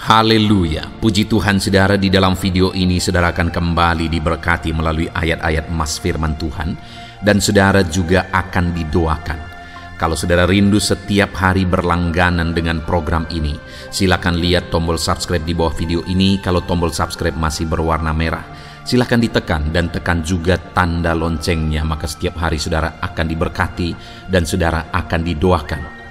Haleluya, puji Tuhan saudara. Di dalam video ini saudara akan kembali diberkati melalui ayat-ayat emas firman Tuhan, dan saudara juga akan didoakan. Kalau saudara rindu setiap hari berlangganan dengan program ini, silakan lihat tombol subscribe di bawah video ini. Kalau tombol subscribe masih berwarna merah, silakan ditekan dan tekan juga tanda loncengnya, maka setiap hari saudara akan diberkati dan saudara akan didoakan.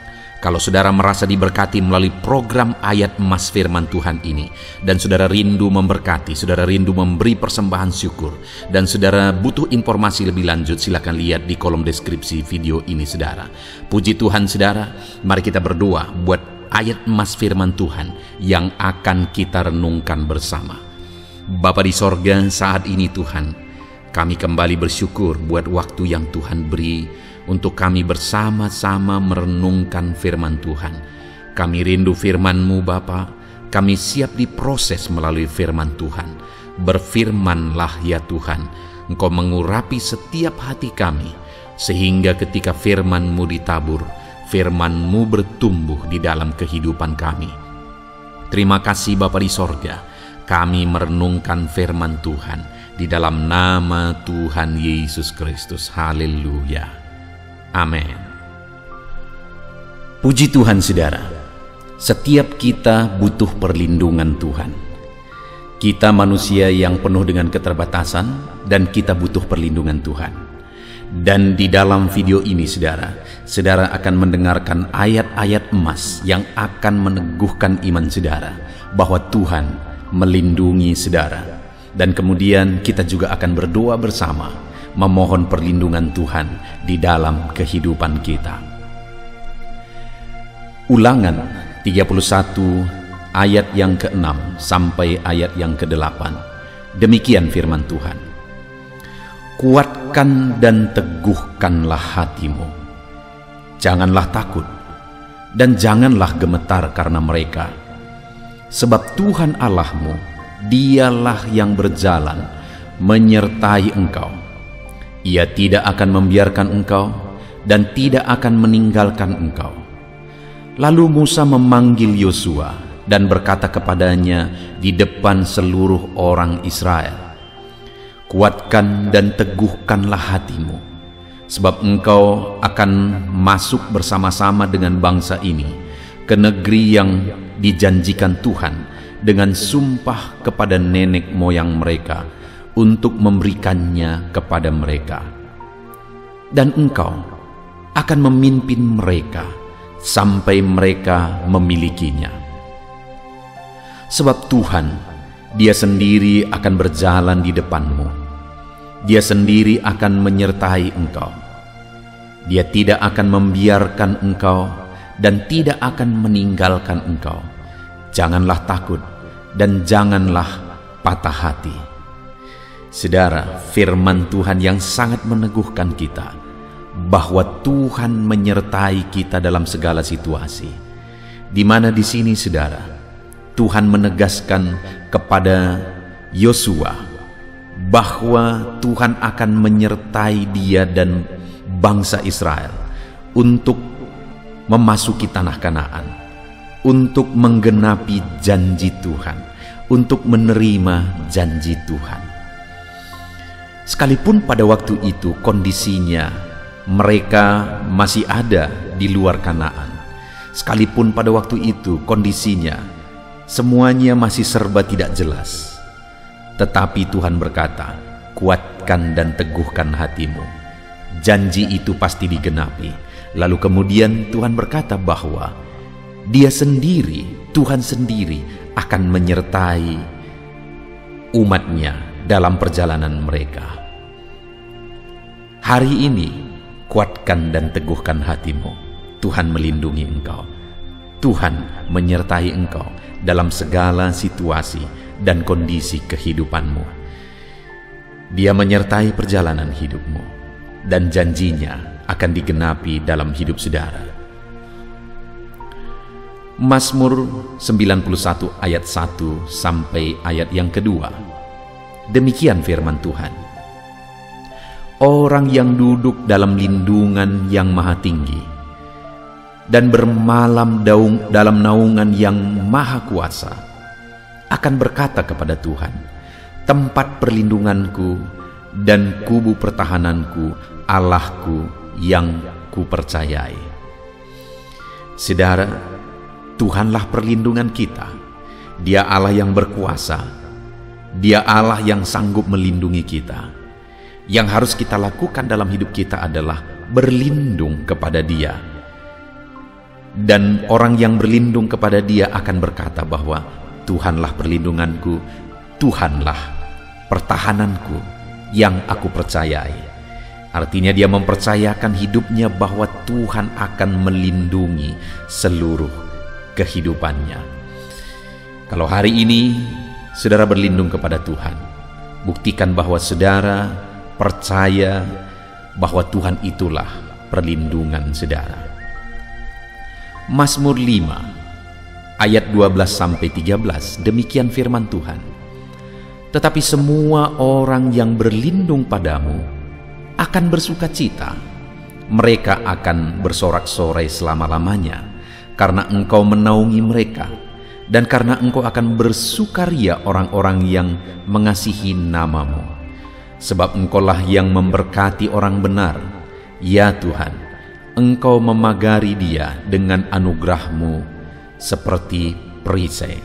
Kalau saudara merasa diberkati melalui program ayat emas firman Tuhan ini, dan saudara rindu memberkati, saudara rindu memberi persembahan syukur, dan saudara butuh informasi lebih lanjut, silakan lihat di kolom deskripsi video ini saudara. Puji Tuhan saudara, mari kita berdoa buat ayat emas firman Tuhan yang akan kita renungkan bersama. Bapa di sorga, saat ini Tuhan, kami kembali bersyukur buat waktu yang Tuhan beri untuk kami bersama-sama merenungkan firman Tuhan. Kami rindu firman-Mu Bapa, kami siap diproses melalui firman Tuhan. Berfirmanlah ya Tuhan, Engkau mengurapi setiap hati kami, sehingga ketika firman-Mu ditabur, firman-Mu bertumbuh di dalam kehidupan kami. Terima kasih Bapa di sorga, kami merenungkan firman Tuhan di dalam nama Tuhan Yesus Kristus. Haleluya. Amin. Puji Tuhan saudara, setiap kita butuh perlindungan Tuhan. Kita manusia yang penuh dengan keterbatasan dan kita butuh perlindungan Tuhan. Dan di dalam video ini saudara akan mendengarkan ayat-ayat emas yang akan meneguhkan iman saudara bahwa Tuhan melindungi saudara. Dan kemudian kita juga akan berdoa bersama, memohon perlindungan Tuhan di dalam kehidupan kita. Ulangan 31 ayat yang ke-6 sampai ayat yang ke-8. Demikian firman Tuhan. Kuatkan dan teguhkanlah hatimu. Janganlah takut dan janganlah gemetar karena mereka. Sebab Tuhan Allahmu, Dialah yang berjalan menyertai engkau. Ia tidak akan membiarkan engkau dan tidak akan meninggalkan engkau. Lalu Musa memanggil Yosua dan berkata kepadanya di depan seluruh orang Israel, kuatkan dan teguhkanlah hatimu, sebab engkau akan masuk bersama-sama dengan bangsa ini ke negeri yang dijanjikan Tuhan dengan sumpah kepada nenek moyang mereka, untuk memberikannya kepada mereka. Dan engkau akan memimpin mereka sampai mereka memilikinya. Sebab Tuhan, Dia sendiri akan berjalan di depanmu. Dia sendiri akan menyertai engkau. Dia tidak akan membiarkan engkau dan tidak akan meninggalkan engkau. Janganlah takut dan janganlah patah hati. Saudara, firman Tuhan yang sangat meneguhkan kita bahwa Tuhan menyertai kita dalam segala situasi. Di mana di sini saudara, Tuhan menegaskan kepada Yosua bahwa Tuhan akan menyertai dia dan bangsa Israel untuk memasuki tanah Kanaan, untuk menggenapi janji Tuhan, untuk menerima janji Tuhan. Sekalipun pada waktu itu kondisinya mereka masih ada di luar Kanaan, sekalipun pada waktu itu kondisinya semuanya masih serba tidak jelas, tetapi Tuhan berkata, kuatkan dan teguhkan hatimu. Janji itu pasti digenapi. Lalu kemudian Tuhan berkata bahwa Dia sendiri, Tuhan sendiri akan menyertai umatnya dalam perjalanan mereka. Hari ini, kuatkan dan teguhkan hatimu. Tuhan melindungi engkau. Tuhan menyertai engkau dalam segala situasi dan kondisi kehidupanmu. Dia menyertai perjalanan hidupmu, dan janjinya akan digenapi dalam hidup saudara. Mazmur 91 ayat 1 sampai ayat yang kedua. Demikian firman Tuhan. Orang yang duduk dalam lindungan yang maha tinggi dan bermalam dalam naungan yang maha kuasa, akan berkata kepada Tuhan, tempat perlindunganku dan kubu pertahananku, Allahku yang kupercayai. Saudara, Tuhanlah perlindungan kita. Dia Allah yang berkuasa. Dia Allah yang sanggup melindungi kita. Yang harus kita lakukan dalam hidup kita adalah berlindung kepada Dia. Dan orang yang berlindung kepada Dia akan berkata bahwa Tuhanlah perlindunganku, Tuhanlah pertahananku yang aku percayai. Artinya dia mempercayakan hidupnya bahwa Tuhan akan melindungi seluruh kehidupannya. Kalau hari ini saudara berlindung kepada Tuhan, buktikan bahwa saudara percaya bahwa Tuhan itulah perlindungan saudara. Mazmur 5 ayat 12-13, demikian firman Tuhan. Tetapi semua orang yang berlindung padamu akan bersuka cita. Mereka akan bersorak-sorai selama-lamanya, karena Engkau menaungi mereka, dan karena Engkau akan bersukaria orang-orang yang mengasihi nama-Mu. Sebab Engkaulah yang memberkati orang benar. Ya Tuhan, Engkau memagari dia dengan anugerah-Mu seperti perisai.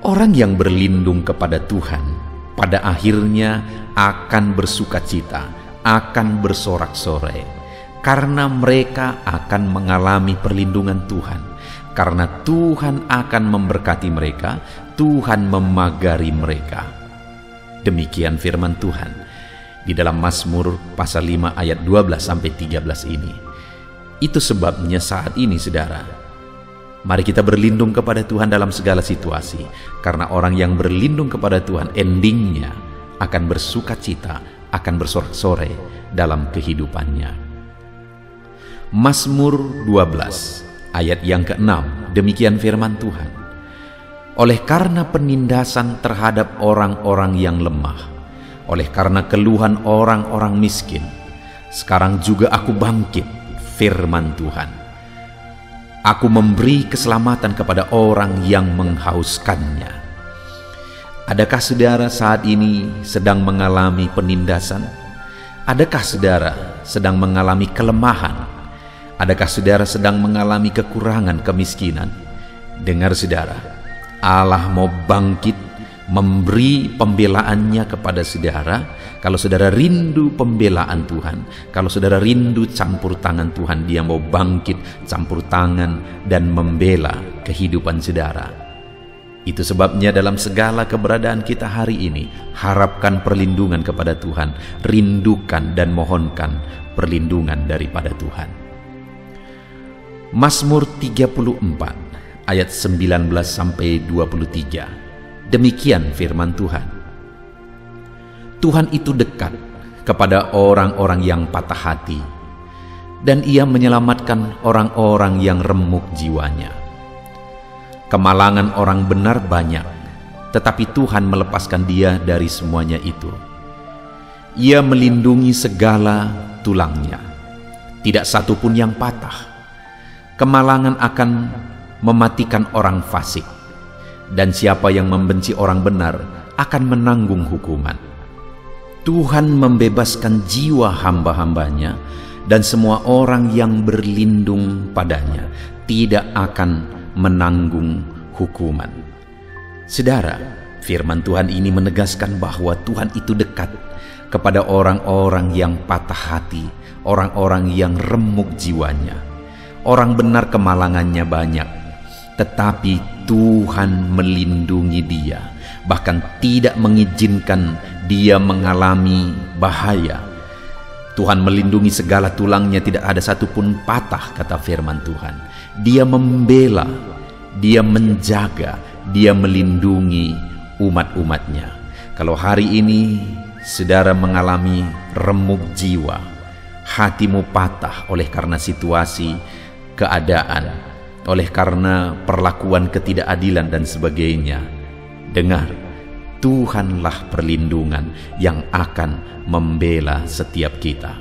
Orang yang berlindung kepada Tuhan pada akhirnya akan bersuka cita, akan bersorak-sorai, karena mereka akan mengalami perlindungan Tuhan. Karena Tuhan akan memberkati mereka, Tuhan memagari mereka. Demikian firman Tuhan di dalam Mazmur pasal 5 ayat 12-13 ini. Itu sebabnya saat ini saudara, mari kita berlindung kepada Tuhan dalam segala situasi, karena orang yang berlindung kepada Tuhan endingnya akan bersuka cita, akan bersorak-sorai dalam kehidupannya. Mazmur 12 ayat yang ke-6, demikian firman Tuhan. Oleh karena penindasan terhadap orang-orang yang lemah, oleh karena keluhan orang-orang miskin, sekarang juga aku bangkit, firman Tuhan. Aku memberi keselamatan kepada orang yang menghauskannya. Adakah saudara saat ini sedang mengalami penindasan? Adakah saudara sedang mengalami kelemahan? Adakah saudara sedang mengalami kekurangan, kemiskinan? Dengar saudara, Allah mau bangkit memberi pembelaannya kepada saudara. Kalau saudara rindu pembelaan Tuhan, kalau saudara rindu campur tangan Tuhan, Dia mau bangkit campur tangan dan membela kehidupan saudara. Itu sebabnya dalam segala keberadaan kita hari ini, harapkan perlindungan kepada Tuhan, rindukan dan mohonkan perlindungan daripada Tuhan. Mazmur 34 ayat 19-23, demikian firman Tuhan. Tuhan itu dekat kepada orang-orang yang patah hati, dan Ia menyelamatkan orang-orang yang remuk jiwanya. Kemalangan orang benar banyak, tetapi Tuhan melepaskan dia dari semuanya itu. Ia melindungi segala tulangnya, tidak satu pun yang patah. Kemalangan akan mematikan orang fasik, dan siapa yang membenci orang benar akan menanggung hukuman. Tuhan membebaskan jiwa hamba-hambanya, dan semua orang yang berlindung padanya tidak akan menanggung hukuman. Saudara, firman Tuhan ini menegaskan bahwa Tuhan itu dekat kepada orang-orang yang patah hati, orang-orang yang remuk jiwanya. Orang benar kemalangannya banyak, tetapi Tuhan melindungi dia, bahkan tidak mengizinkan dia mengalami bahaya. Tuhan melindungi segala tulangnya, tidak ada satupun patah, kata firman Tuhan. Dia membela, Dia menjaga, Dia melindungi umat-umatnya. Kalau hari ini saudara mengalami remuk jiwa, hatimu patah oleh karena situasi, keadaan, oleh karena perlakuan ketidakadilan dan sebagainya, dengar, Tuhanlah perlindungan yang akan membela setiap kita.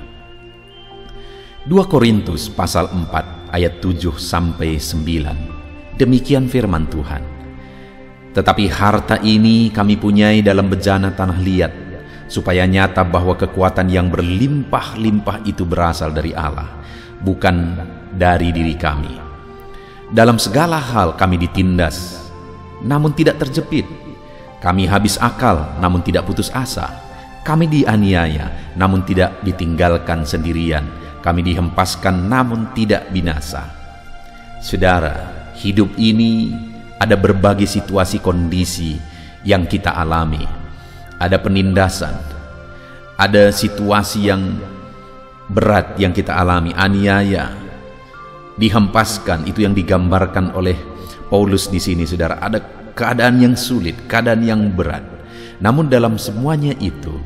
2 Korintus pasal 4 ayat 7-9, demikian firman Tuhan. Tetapi harta ini kami punyai dalam bejana tanah liat, supaya nyata bahwa kekuatan yang berlimpah-limpah itu berasal dari Allah, bukan dari diri kami. Dalam segala hal kami ditindas, namun tidak terjepit. Kami habis akal, namun tidak putus asa. Kami dianiaya, namun tidak ditinggalkan sendirian. Kami dihempaskan, namun tidak binasa. Saudara, hidup ini ada berbagai situasi kondisi yang kita alami. Ada penindasan, ada situasi yang berat yang kita alami, aniaya, dihempaskan. Itu yang digambarkan oleh Paulus di sini, saudara. Ada keadaan yang sulit, keadaan yang berat. Namun dalam semuanya itu,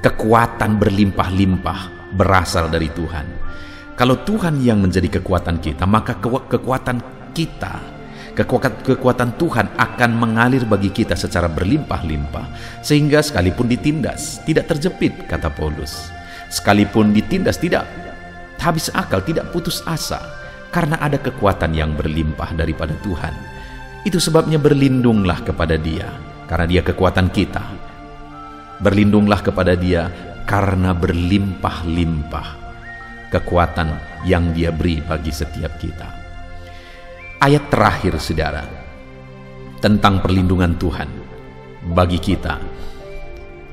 kekuatan berlimpah-limpah berasal dari Tuhan. Kalau Tuhan yang menjadi kekuatan kita, maka kekuatan kita, kekuatan Tuhan akan mengalir bagi kita secara berlimpah-limpah, sehingga sekalipun ditindas tidak terjepit, kata Paulus. Sekalipun ditindas tidak habis akal, tidak putus asa, karena ada kekuatan yang berlimpah daripada Tuhan. Itu sebabnya berlindunglah kepada Dia, karena Dia kekuatan kita. Berlindunglah kepada Dia karena berlimpah-limpah kekuatan yang Dia beri bagi setiap kita. Ayat terakhir, saudara, tentang perlindungan Tuhan bagi kita,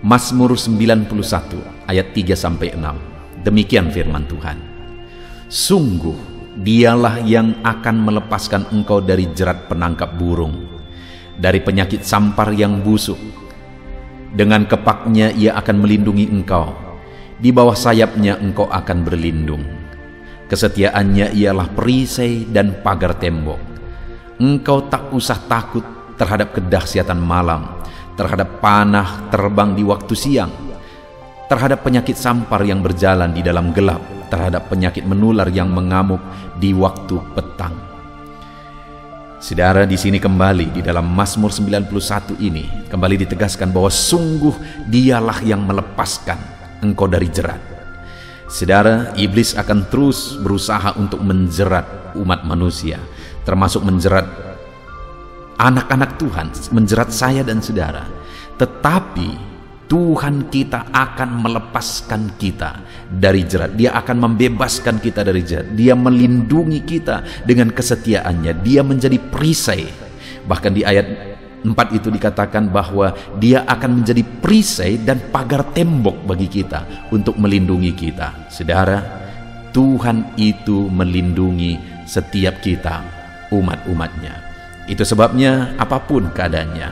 Mazmur 91 ayat 3-6. Demikian firman Tuhan. Sungguh Dialah yang akan melepaskan engkau dari jerat penangkap burung, dari penyakit sampar yang busuk. Dengan kepaknya Ia akan melindungi engkau, di bawah sayapnya engkau akan berlindung. Kesetiaannya ialah perisai dan pagar tembok. Engkau tak usah takut terhadap kedahsyatan malam, terhadap panah terbang di waktu siang, terhadap penyakit sampar yang berjalan di dalam gelap, terhadap penyakit menular yang mengamuk di waktu petang. Saudara, di sini kembali di dalam Mazmur 91 ini kembali ditegaskan bahwa sungguh Dialah yang melepaskan engkau dari jerat. Saudara, iblis akan terus berusaha untuk menjerat umat manusia, termasuk menjerat anak-anak Tuhan, menjerat saya dan saudara. Tetapi Tuhan kita akan melepaskan kita dari jerat. Dia akan membebaskan kita dari jerat. Dia melindungi kita dengan kesetiaannya. Dia menjadi perisai. Bahkan di ayat 4 itu dikatakan bahwa Dia akan menjadi perisai dan pagar tembok bagi kita untuk melindungi kita. Saudara, Tuhan itu melindungi setiap kita, umat-umatnya. Itu sebabnya apapun keadaannya,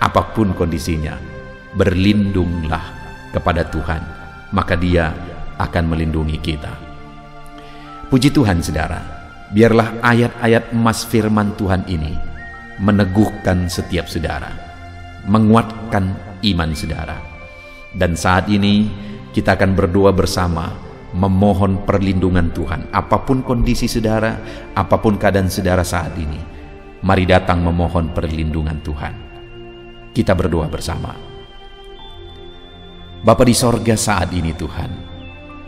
apapun kondisinya, berlindunglah kepada Tuhan, maka Dia akan melindungi kita. Puji Tuhan, saudara. Biarlah ayat-ayat emas firman Tuhan ini meneguhkan setiap saudara, menguatkan iman saudara. Dan saat ini kita akan berdoa bersama, memohon perlindungan Tuhan. Apapun kondisi saudara, apapun keadaan saudara saat ini, mari datang memohon perlindungan Tuhan. Kita berdoa bersama. Bapa di sorga, saat ini Tuhan,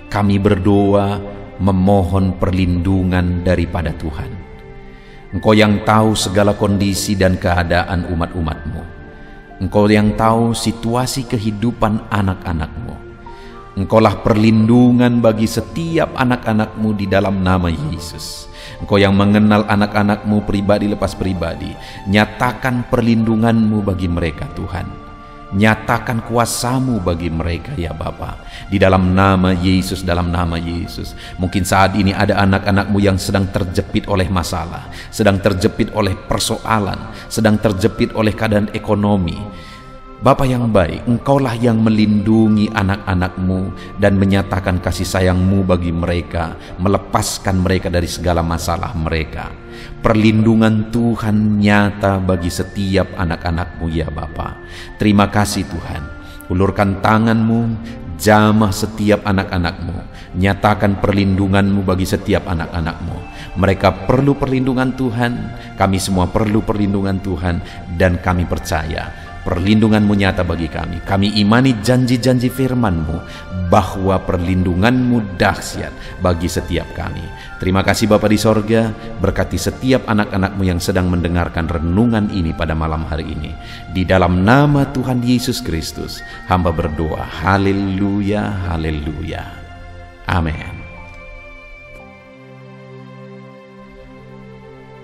kami berdoa memohon perlindungan daripada Tuhan. Engkau yang tahu segala kondisi dan keadaan umat-umat-Mu. Engkau yang tahu situasi kehidupan anak-anak-Mu. Engkaulah perlindungan bagi setiap anak-anak-Mu di dalam nama Yesus. Engkau yang mengenal anak-anak-Mu pribadi lepas pribadi. Nyatakan perlindungan-Mu bagi mereka, Tuhan. Nyatakan kuasa-Mu bagi mereka, ya Bapa. Di dalam nama Yesus, dalam nama Yesus. Mungkin saat ini ada anak-anak-Mu yang sedang terjepit oleh masalah, sedang terjepit oleh persoalan, sedang terjepit oleh keadaan ekonomi. Bapa yang baik, Engkaulah yang melindungi anak-anak-Mu dan menyatakan kasih sayang-Mu bagi mereka, melepaskan mereka dari segala masalah mereka. Perlindungan Tuhan nyata bagi setiap anak-anak-Mu, ya Bapa. Terima kasih Tuhan. Ulurkan tangan-Mu, jamah setiap anak-anak-Mu. Nyatakan perlindungan-Mu bagi setiap anak-anak-Mu. Mereka perlu perlindungan Tuhan, kami semua perlu perlindungan Tuhan, dan kami percaya Perlindungan-Mu nyata bagi kami. Kami imani janji-janji firman-Mu bahwa perlindungan-Mu dahsyat bagi setiap kami. Terima kasih Bapa di sorga, berkati setiap anak-anak-Mu yang sedang mendengarkan renungan ini pada malam hari ini. Di dalam nama Tuhan Yesus Kristus, hamba berdoa. Haleluya, haleluya. Amin.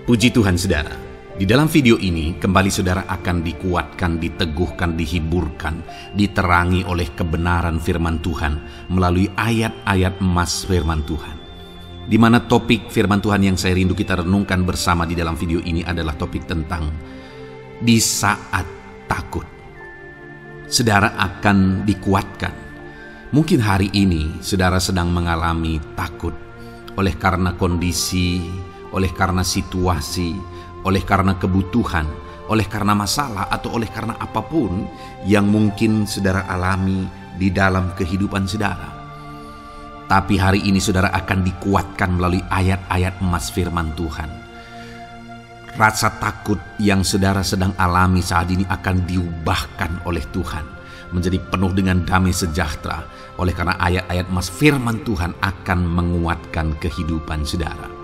Puji Tuhan saudara. Di dalam video ini, kembali saudara akan dikuatkan, diteguhkan, dihiburkan, diterangi oleh kebenaran firman Tuhan melalui ayat-ayat emas firman Tuhan. Di mana topik firman Tuhan yang saya rindu kita renungkan bersama di dalam video ini adalah topik tentang di saat takut. Saudara akan dikuatkan. Mungkin hari ini saudara sedang mengalami takut oleh karena kondisi, oleh karena situasi, oleh karena kebutuhan, oleh karena masalah, atau oleh karena apapun yang mungkin saudara alami di dalam kehidupan saudara. Tapi hari ini saudara akan dikuatkan melalui ayat-ayat emas firman Tuhan. Rasa takut yang saudara sedang alami saat ini akan diubahkan oleh Tuhan menjadi penuh dengan damai sejahtera, oleh karena ayat-ayat emas firman Tuhan akan menguatkan kehidupan saudara.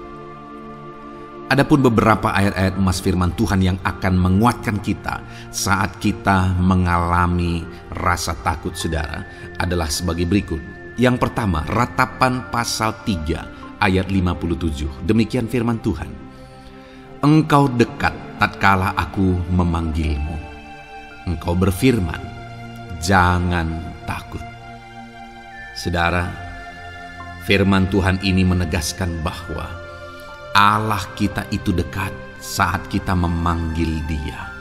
Adapun beberapa ayat-ayat emas firman Tuhan yang akan menguatkan kita saat kita mengalami rasa takut saudara adalah sebagai berikut. Yang pertama, Ratapan pasal 3 ayat 57. Demikian firman Tuhan. Engkau dekat tatkala aku memanggilmu. Engkau berfirman, jangan takut. Saudara, firman Tuhan ini menegaskan bahwa Allah kita itu dekat saat kita memanggil Dia.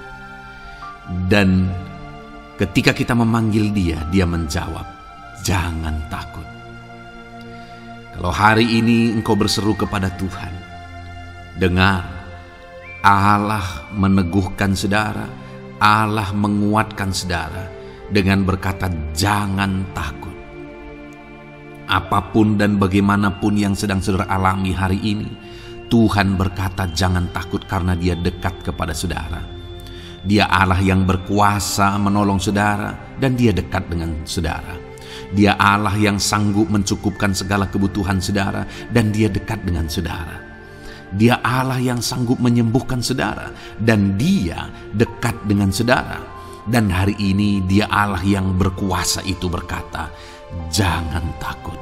Dan ketika kita memanggil Dia, Dia menjawab, jangan takut. Kalau hari ini engkau berseru kepada Tuhan, dengar, Allah meneguhkan saudara, Allah menguatkan saudara dengan berkata, jangan takut. Apapun dan bagaimanapun yang sedang saudara alami hari ini, Tuhan berkata jangan takut karena Dia dekat kepada saudara. Dia Allah yang berkuasa menolong saudara dan Dia dekat dengan saudara. Dia Allah yang sanggup mencukupkan segala kebutuhan saudara dan Dia dekat dengan saudara. Dia Allah yang sanggup menyembuhkan saudara dan Dia dekat dengan saudara. Dan hari ini Dia Allah yang berkuasa itu berkata, jangan takut.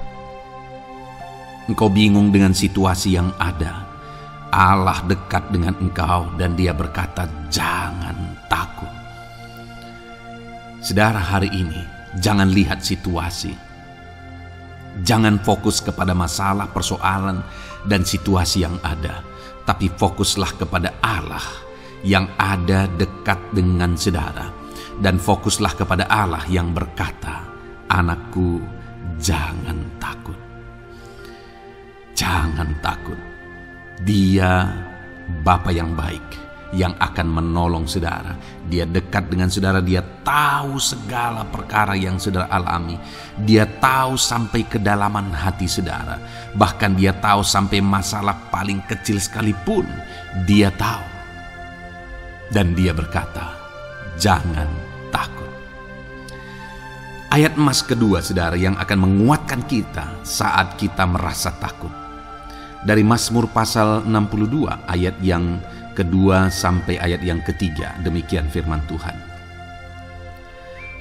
Engkau bingung dengan situasi yang ada, Allah dekat dengan engkau dan Dia berkata jangan takut. Saudara, hari ini jangan lihat situasi. Jangan fokus kepada masalah, persoalan, dan situasi yang ada. Tapi fokuslah kepada Allah yang ada dekat dengan saudara. Dan fokuslah kepada Allah yang berkata, anakku jangan takut. Jangan takut. Dia Bapa yang baik yang akan menolong saudara. Dia dekat dengan saudara. Dia tahu segala perkara yang saudara alami. Dia tahu sampai kedalaman hati saudara. Bahkan Dia tahu sampai masalah paling kecil sekalipun Dia tahu. Dan Dia berkata, jangan takut. Ayat emas kedua saudara yang akan menguatkan kita saat kita merasa takut. Dari Mazmur pasal 62 ayat yang kedua sampai ayat yang ketiga. Demikian firman Tuhan.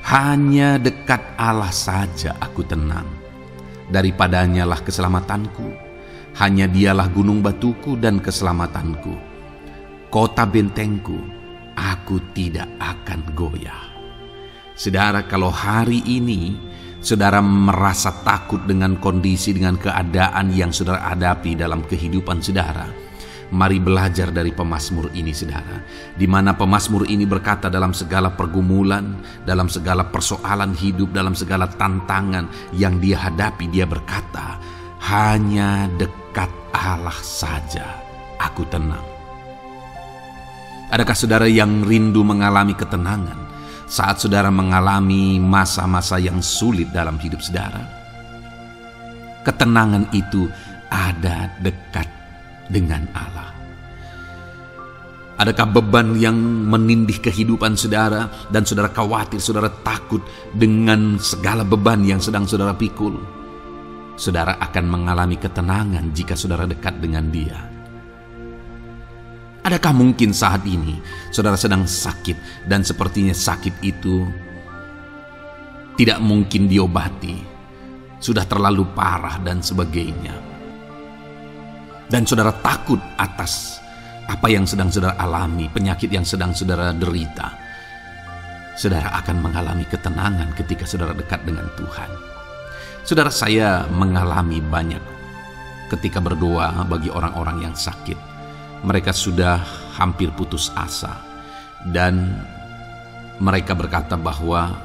Hanya dekat Allah saja aku tenang. Daripadanya lah keselamatanku. Hanya Dialah gunung batuku dan keselamatanku. Kota bentengku, aku tidak akan goyah. Saudara, kalau hari ini saudara merasa takut dengan kondisi, dengan keadaan yang saudara hadapi dalam kehidupan saudara, mari belajar dari pemazmur ini saudara. Di mana pemazmur ini berkata dalam segala pergumulan, dalam segala persoalan hidup, dalam segala tantangan yang dia hadapi, dia berkata, hanya dekat Allah saja aku tenang. Adakah saudara yang rindu mengalami ketenangan saat saudara mengalami masa-masa yang sulit dalam hidup saudara? Ketenangan itu ada dekat dengan Allah. Adakah beban yang menindih kehidupan saudara dan saudara khawatir, saudara takut dengan segala beban yang sedang saudara pikul? Saudara akan mengalami ketenangan jika saudara dekat dengan Dia. Adakah mungkin saat ini saudara sedang sakit dan sepertinya sakit itu tidak mungkin diobati, sudah terlalu parah dan sebagainya, dan saudara takut atas apa yang sedang saudara alami, penyakit yang sedang saudara derita? Saudara akan mengalami ketenangan ketika saudara dekat dengan Tuhan. Saudara, saya mengalami banyak ketika berdoa bagi orang-orang yang sakit. Mereka sudah hampir putus asa, dan mereka berkata bahwa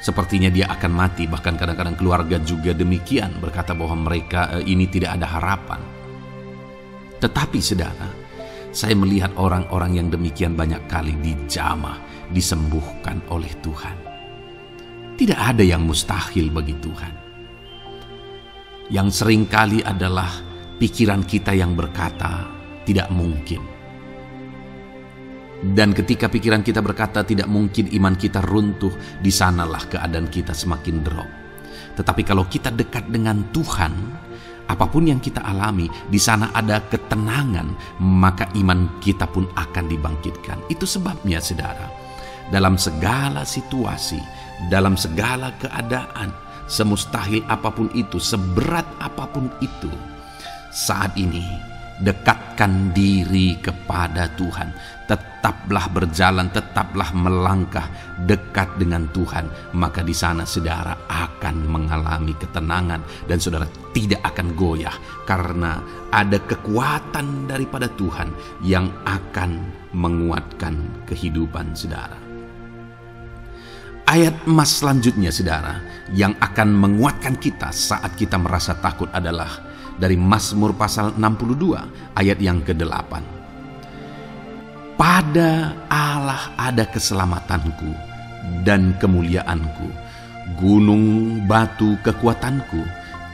sepertinya dia akan mati. Bahkan kadang-kadang keluarga juga demikian, berkata bahwa mereka ini tidak ada harapan. Tetapi saudara, saya melihat orang-orang yang demikian banyak kali dijamah, disembuhkan oleh Tuhan. Tidak ada yang mustahil bagi Tuhan. Yang seringkali adalah pikiran kita yang berkata tidak mungkin. Dan ketika pikiran kita berkata tidak mungkin, iman kita runtuh, di sanalah keadaan kita semakin drop. Tetapi kalau kita dekat dengan Tuhan, apapun yang kita alami, di sana ada ketenangan, maka iman kita pun akan dibangkitkan. Itu sebabnya saudara, dalam segala situasi, dalam segala keadaan, semustahil apapun itu, seberat apapun itu, saat ini dekatkan diri kepada Tuhan. Tetaplah berjalan, tetaplah melangkah dekat dengan Tuhan. Maka di sana saudara akan mengalami ketenangan dan saudara tidak akan goyah, karena ada kekuatan daripada Tuhan yang akan menguatkan kehidupan saudara. Ayat emas selanjutnya saudara yang akan menguatkan kita saat kita merasa takut adalah dari Mazmur pasal 62 ayat yang ke-8. Pada Allah ada keselamatanku dan kemuliaanku, gunung batu kekuatanku,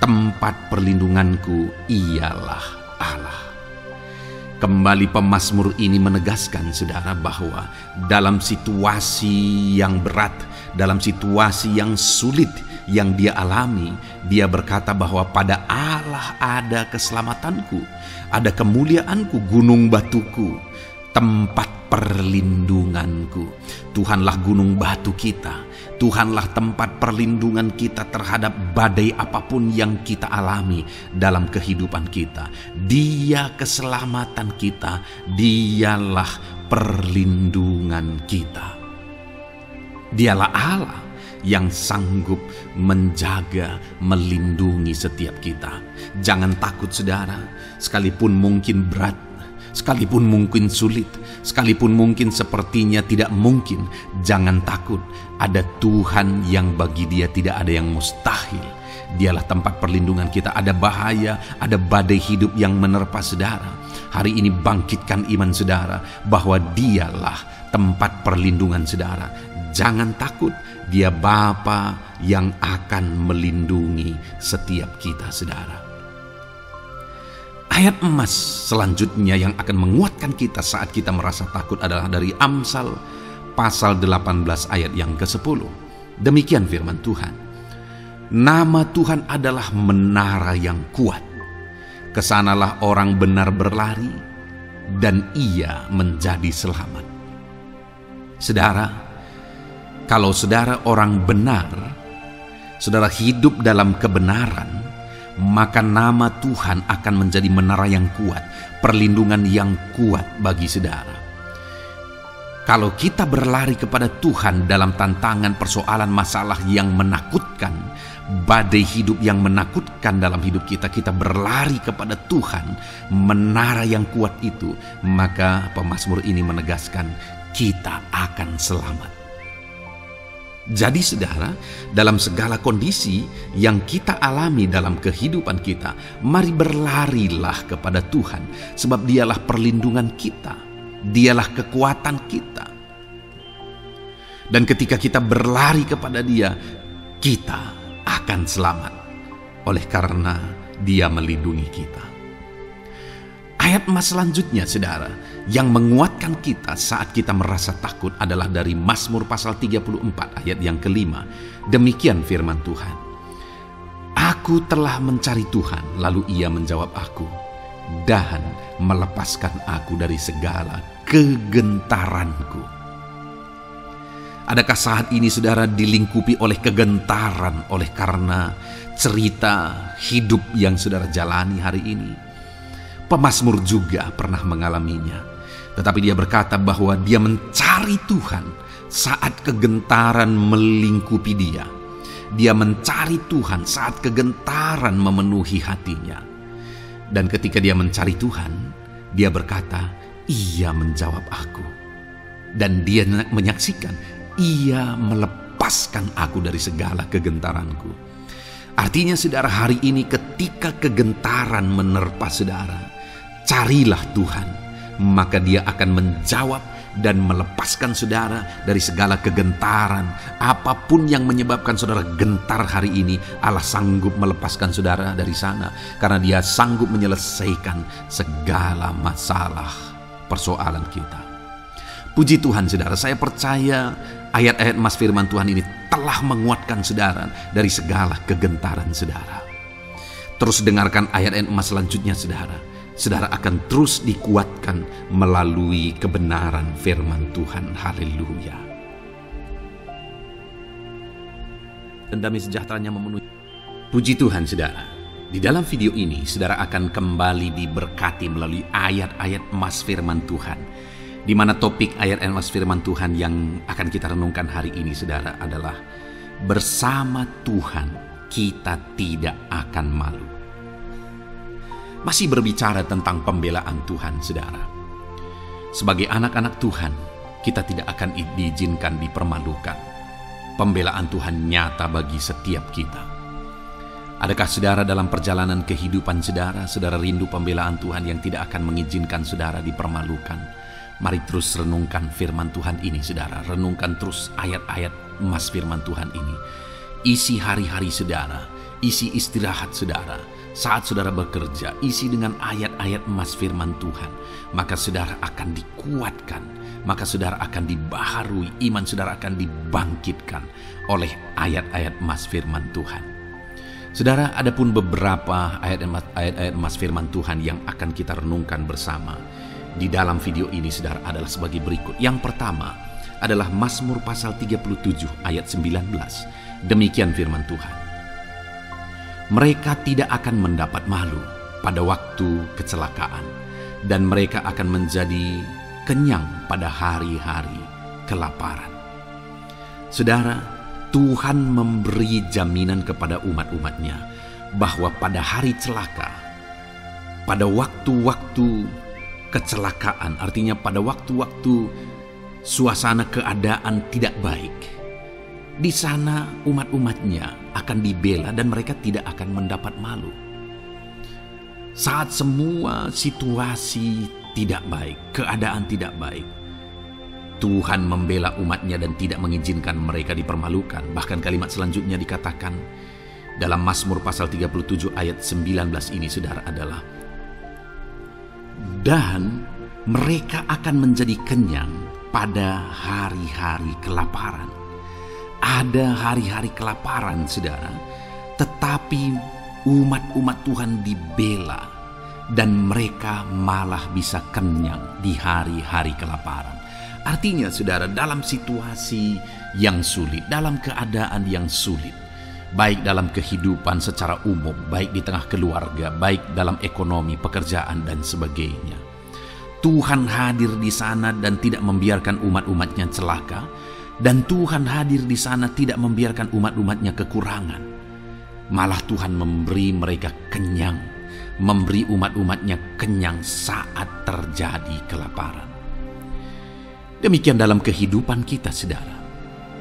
tempat perlindunganku ialah Allah. Kembali pemazmur ini menegaskan saudara bahwa dalam situasi yang berat, dalam situasi yang sulit yang dia alami, dia berkata bahwa pada Allah ada keselamatanku, ada kemuliaanku, gunung batuku, tempat perlindunganku. Tuhanlah gunung batu kita, Tuhanlah tempat perlindungan kita terhadap badai apapun yang kita alami dalam kehidupan kita. Dia keselamatan kita, dialah perlindungan kita. Dialah Allah yang sanggup menjaga, melindungi setiap kita. Jangan takut saudara, sekalipun mungkin berat, sekalipun mungkin sulit, sekalipun mungkin sepertinya tidak mungkin, jangan takut. Ada Tuhan yang bagi Dia tidak ada yang mustahil. Dialah tempat perlindungan kita. Ada bahaya, ada badai hidup yang menerpa saudara. Hari ini bangkitkan iman saudara bahwa Dialah tempat perlindungan saudara. Jangan takut, Dia Bapa yang akan melindungi setiap kita saudara. Ayat emas selanjutnya yang akan menguatkan kita saat kita merasa takut adalah dari Amsal pasal 18 ayat yang ke-10. Demikian firman Tuhan. Nama Tuhan adalah menara yang kuat. Kesanalah orang benar berlari dan ia menjadi selamat. Saudara, kalau saudara orang benar, saudara hidup dalam kebenaran, maka nama Tuhan akan menjadi menara yang kuat, perlindungan yang kuat bagi saudara. Kalau kita berlari kepada Tuhan dalam tantangan, persoalan, masalah yang menakutkan, badai hidup yang menakutkan dalam hidup kita, kita berlari kepada Tuhan, menara yang kuat itu, maka pemazmur ini menegaskan kita akan selamat. Jadi saudara, dalam segala kondisi yang kita alami dalam kehidupan kita, mari berlarilah kepada Tuhan, sebab Dialah perlindungan kita, Dialah kekuatan kita. Dan ketika kita berlari kepada Dia, kita akan selamat, oleh karena Dia melindungi kita. Ayat emas selanjutnya saudara, Yang menguatkan kita saat kita merasa takut adalah dari Mazmur pasal 34 ayat yang kelima. Demikian firman Tuhan. Aku telah mencari Tuhan, lalu Ia menjawab aku dan melepaskan aku dari segala kegentaranku. Adakah saat ini saudara dilingkupi oleh kegentaran oleh karena cerita hidup yang saudara jalani hari ini? Pemazmur juga pernah mengalaminya. Tetapi dia berkata bahwa dia mencari Tuhan saat kegentaran melingkupi dia. Dia mencari Tuhan saat kegentaran memenuhi hatinya. Dan ketika dia mencari Tuhan, dia berkata, Ia menjawab aku. Dan dia menyaksikan, Ia melepaskan aku dari segala kegentaranku. Artinya saudara, hari ini ketika kegentaran menerpa saudara, carilah Tuhan, maka Dia akan menjawab dan melepaskan saudara dari segala kegentaran. Apapun yang menyebabkan saudara gentar hari ini, Allah sanggup melepaskan saudara dari sana, karena Dia sanggup menyelesaikan segala masalah persoalan kita. Puji Tuhan saudara, saya percaya ayat-ayat Mas firman Tuhan ini telah menguatkan saudara dari segala kegentaran saudara. Terus dengarkan ayat-ayat Mas selanjutnya saudara. Saudara akan terus dikuatkan melalui kebenaran firman Tuhan. Haleluya. Dan damai sejahteranya memenuhi. Puji Tuhan saudara. Di dalam video ini saudara akan kembali diberkati melalui ayat-ayat Mas firman Tuhan. Di mana topik ayat-ayat Mas firman Tuhan yang akan kita renungkan hari ini saudara adalah bersama Tuhan kita tidak akan malu. Masih berbicara tentang pembelaan Tuhan saudara. Sebagai anak-anak Tuhan, kita tidak akan diizinkan dipermalukan. Pembelaan Tuhan nyata bagi setiap kita. Adakah saudara dalam perjalanan kehidupan saudara rindu pembelaan Tuhan yang tidak akan mengizinkan saudara dipermalukan? Mari terus renungkan firman Tuhan ini saudara. Renungkan terus ayat-ayat Mas firman Tuhan ini. Isi hari-hari saudara, isi istirahat saudara. Saat saudara bekerja, isi dengan ayat-ayat Mas firman Tuhan. Maka saudara akan dikuatkan. Maka saudara akan dibaharui. Iman saudara akan dibangkitkan oleh ayat-ayat Mas firman Tuhan. Saudara, ada pun beberapa ayat-ayat Mas firman Tuhan yang akan kita renungkan bersama di dalam video ini saudara adalah sebagai berikut. Yang pertama adalah Mazmur pasal 37 ayat 19. Demikian firman Tuhan. Mereka tidak akan mendapat malu pada waktu kecelakaan, dan mereka akan menjadi kenyang pada hari-hari kelaparan. Saudara, Tuhan memberi jaminan kepada umat-umatnya bahwa pada hari celaka, pada waktu-waktu kecelakaan, artinya pada waktu-waktu suasana keadaan tidak baik, di sana umat-umatnya akan dibela dan mereka tidak akan mendapat malu. Saat semua situasi tidak baik, keadaan tidak baik, Tuhan membela umatnya dan tidak mengizinkan mereka dipermalukan. Bahkan kalimat selanjutnya dikatakan dalam Mazmur pasal 37 ayat 19 ini saudara adalah, dan mereka akan menjadi kenyang pada hari-hari kelaparan. Ada hari-hari kelaparan saudara, tetapi umat-umat Tuhan dibela dan mereka malah bisa kenyang di hari-hari kelaparan. Artinya saudara, dalam situasi yang sulit, dalam keadaan yang sulit, baik dalam kehidupan secara umum, baik di tengah keluarga, baik dalam ekonomi, pekerjaan dan sebagainya, Tuhan hadir di sana dan tidak membiarkan umat-umatnya celaka. Dan Tuhan hadir di sana tidak membiarkan umat-umatnya kekurangan. Malah Tuhan memberi mereka kenyang, memberi umat-umatnya kenyang saat terjadi kelaparan. Demikian dalam kehidupan kita saudara.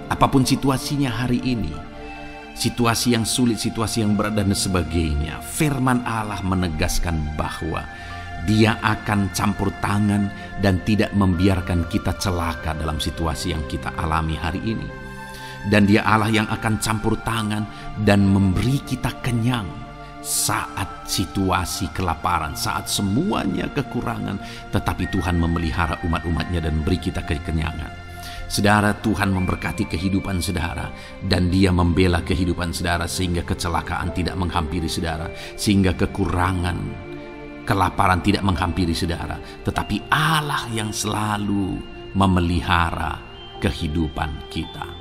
Apapun situasinya hari ini, situasi yang sulit, situasi yang berat dan sebagainya, firman Allah menegaskan bahwa Dia akan campur tangan dan tidak membiarkan kita celaka dalam situasi yang kita alami hari ini. Dan Dia Allah yang akan campur tangan dan memberi kita kenyang saat situasi kelaparan, saat semuanya kekurangan, tetapi Tuhan memelihara umat-umatnya dan beri kita kekenyangan. Saudara, Tuhan memberkati kehidupan saudara, dan Dia membela kehidupan saudara sehingga kecelakaan tidak menghampiri saudara, sehingga kekurangan, kelaparan tidak menghampiri saudara. Tetapi Allah yang selalu memelihara kehidupan kita.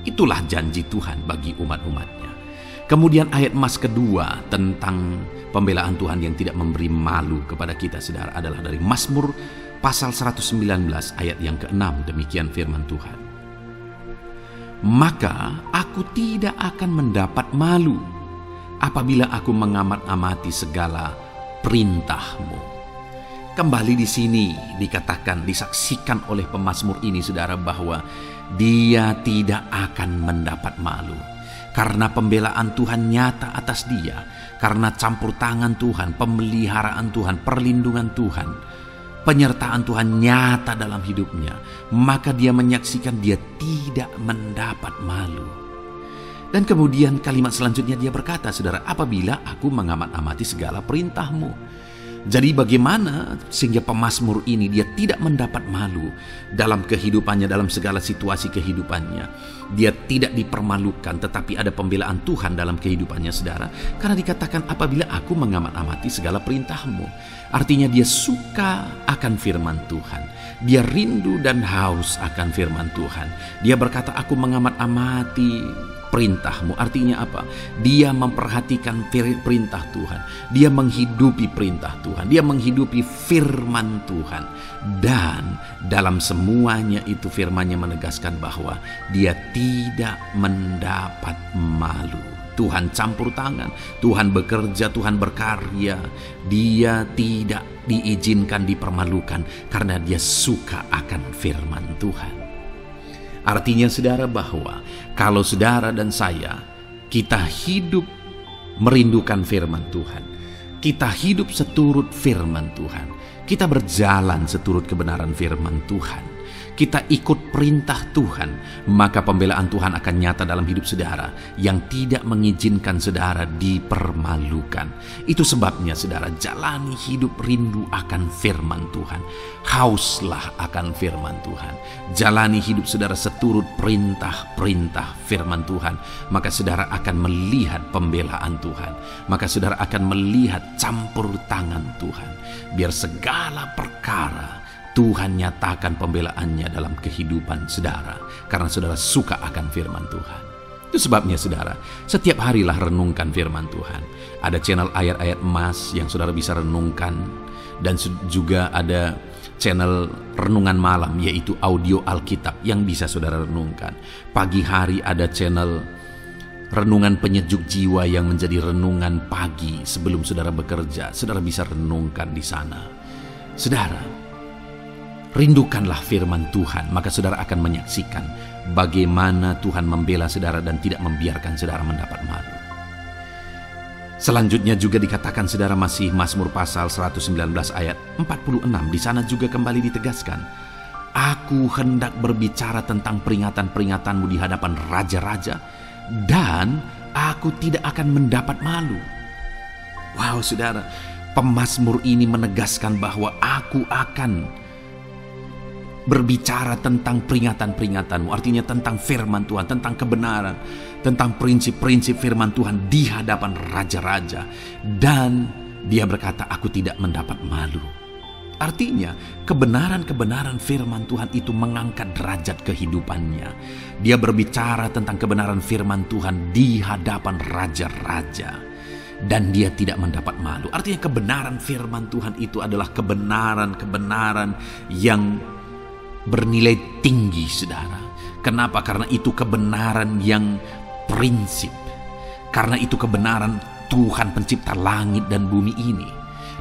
Itulah janji Tuhan bagi umat-umatnya. Kemudian ayat emas kedua tentang pembelaan Tuhan yang tidak memberi malu kepada kita, saudara, adalah dari Mazmur pasal 119 ayat yang ke-6. Demikian firman Tuhan. Maka aku tidak akan mendapat malu apabila aku mengamat-amati segala perintah-Mu. Kembali di sini dikatakan, disaksikan oleh pemazmur ini, saudara, bahwa dia tidak akan mendapat malu. Karena pembelaan Tuhan nyata atas dia, karena campur tangan Tuhan, pemeliharaan Tuhan, perlindungan Tuhan, penyertaan Tuhan nyata dalam hidupnya, maka dia menyaksikan dia tidak mendapat malu. Dan kemudian kalimat selanjutnya dia berkata, saudara, apabila aku mengamat-amati segala perintah-Mu. Jadi bagaimana sehingga pemazmur ini dia tidak mendapat malu dalam kehidupannya, dalam segala situasi kehidupannya. Dia tidak dipermalukan, tetapi ada pembelaan Tuhan dalam kehidupannya, saudara. Karena dikatakan apabila aku mengamat-amati segala perintah-Mu. Artinya dia suka akan firman Tuhan. Dia rindu dan haus akan firman Tuhan. Dia berkata, aku mengamat-amati perintah-Mu. Artinya apa? Dia memperhatikan perintah Tuhan. Dia menghidupi perintah Tuhan. Dia menghidupi firman Tuhan. Dan dalam semuanya itu firman-Nya menegaskan bahwa dia tidak mendapat malu. Tuhan campur tangan, Tuhan bekerja, Tuhan berkarya. Dia tidak diizinkan dipermalukan karena dia suka akan firman Tuhan. Artinya, saudara, bahwa kalau saudara dan saya, kita hidup merindukan firman Tuhan, kita hidup seturut firman Tuhan, kita berjalan seturut kebenaran firman Tuhan, kita ikut perintah Tuhan, maka pembelaan Tuhan akan nyata dalam hidup saudara yang tidak mengizinkan saudara dipermalukan. Itu sebabnya, saudara, jalani hidup rindu akan firman Tuhan. Hauslah akan firman Tuhan. Jalani hidup saudara seturut perintah-perintah firman Tuhan. Maka saudara akan melihat pembelaan Tuhan. Maka saudara akan melihat campur tangan Tuhan. Biar segala perkara Tuhan nyatakan pembelaannya dalam kehidupan saudara. Karena saudara suka akan firman Tuhan. Itu sebabnya, saudara, setiap harilah renungkan firman Tuhan. Ada channel ayat-ayat emas yang saudara bisa renungkan. Dan juga ada channel renungan malam, yaitu audio Alkitab yang bisa saudara renungkan. Pagi hari ada channel renungan penyejuk jiwa yang menjadi renungan pagi sebelum saudara bekerja. Saudara bisa renungkan di sana. Saudara, rindukanlah firman Tuhan, maka saudara akan menyaksikan bagaimana Tuhan membela saudara dan tidak membiarkan saudara mendapat malu. Selanjutnya juga dikatakan, saudara, masih Mazmur pasal 119 ayat 46. Di sana juga kembali ditegaskan, aku hendak berbicara tentang peringatan-peringatanmu di hadapan raja-raja, dan aku tidak akan mendapat malu. Wow, saudara, pemazmur ini menegaskan bahwa aku akan berbicara tentang peringatan-peringatanmu, artinya tentang firman Tuhan, tentang kebenaran, tentang prinsip-prinsip firman Tuhan di hadapan raja-raja. Dan dia berkata, aku tidak mendapat malu. Artinya, kebenaran-kebenaran firman Tuhan itu mengangkat derajat kehidupannya. Dia berbicara tentang kebenaran firman Tuhan di hadapan raja-raja. Dan dia tidak mendapat malu. Artinya kebenaran firman Tuhan itu adalah kebenaran-kebenaran yang bernilai tinggi, saudara. Kenapa? Karena itu kebenaran yang prinsip. Karena itu kebenaran Tuhan pencipta langit dan bumi ini.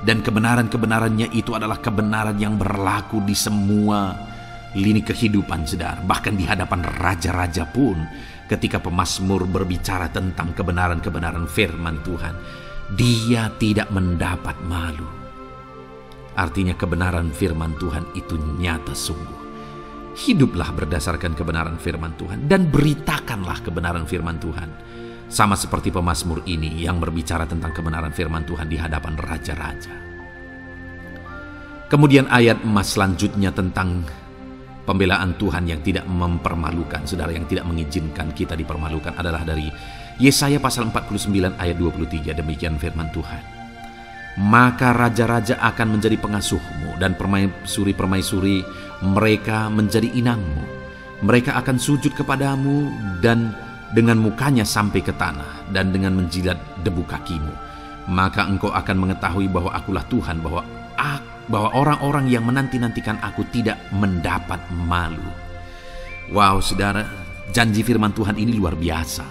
Dan kebenaran-kebenarannya itu adalah kebenaran yang berlaku di semua lini kehidupan, saudara. Bahkan di hadapan raja-raja pun, ketika pemazmur berbicara tentang kebenaran-kebenaran firman Tuhan, dia tidak mendapat malu. Artinya kebenaran firman Tuhan itu nyata sungguh. Hiduplah berdasarkan kebenaran firman Tuhan dan beritakanlah kebenaran firman Tuhan. Sama seperti pemazmur ini yang berbicara tentang kebenaran firman Tuhan di hadapan raja-raja. Kemudian ayat emas selanjutnya tentang pembelaan Tuhan yang tidak mempermalukan, saudara, yang tidak mengizinkan kita dipermalukan adalah dari Yesaya pasal 49 ayat 23. Demikian firman Tuhan. Maka raja-raja akan menjadi pengasuhmu dan permaisuri-permaisuri mereka menjadi inangmu. Mereka akan sujud kepadamu dan dengan mukanya sampai ke tanah dan dengan menjilat debu kakimu. Maka engkau akan mengetahui bahwa akulah Tuhan, bahwa orang-orang yang menanti-nantikan aku tidak mendapat malu. Wow, saudara, janji firman Tuhan ini luar biasa.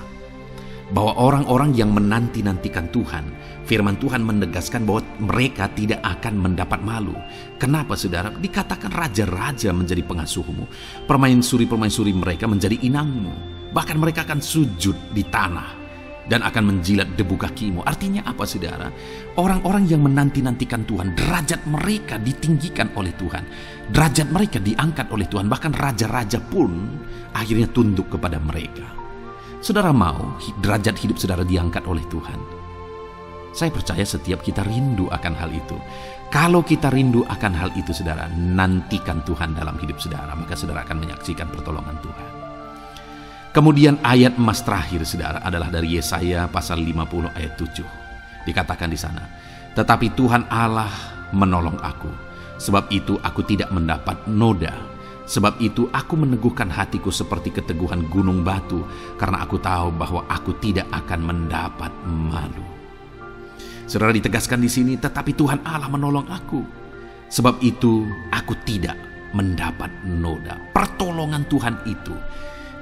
Bahwa orang-orang yang menanti-nantikan Tuhan, firman Tuhan menegaskan bahwa mereka tidak akan mendapat malu. Kenapa, saudara? Dikatakan raja-raja menjadi pengasuhmu, permaisuri-permaisuri mereka menjadi inangmu. Bahkan mereka akan sujud di tanah dan akan menjilat debu kakimu. Artinya apa, saudara? Orang-orang yang menanti-nantikan Tuhan, derajat mereka ditinggikan oleh Tuhan. Derajat mereka diangkat oleh Tuhan. Bahkan raja-raja pun akhirnya tunduk kepada mereka. Saudara mau derajat hidup saudara diangkat oleh Tuhan? Saya percaya setiap kita rindu akan hal itu. Kalau kita rindu akan hal itu, saudara, nantikan Tuhan dalam hidup saudara, maka saudara akan menyaksikan pertolongan Tuhan. Kemudian ayat emas terakhir, saudara, adalah dari Yesaya pasal 50 ayat 7. Dikatakan di sana, tetapi Tuhan Allah menolong aku, sebab itu aku tidak mendapat noda. Sebab itu aku meneguhkan hatiku seperti keteguhan gunung batu, karena aku tahu bahwa aku tidak akan mendapat malu. Saudara, ditegaskan di sini, tetapi Tuhan Allah menolong aku, sebab itu aku tidak mendapat noda. Pertolongan Tuhan itu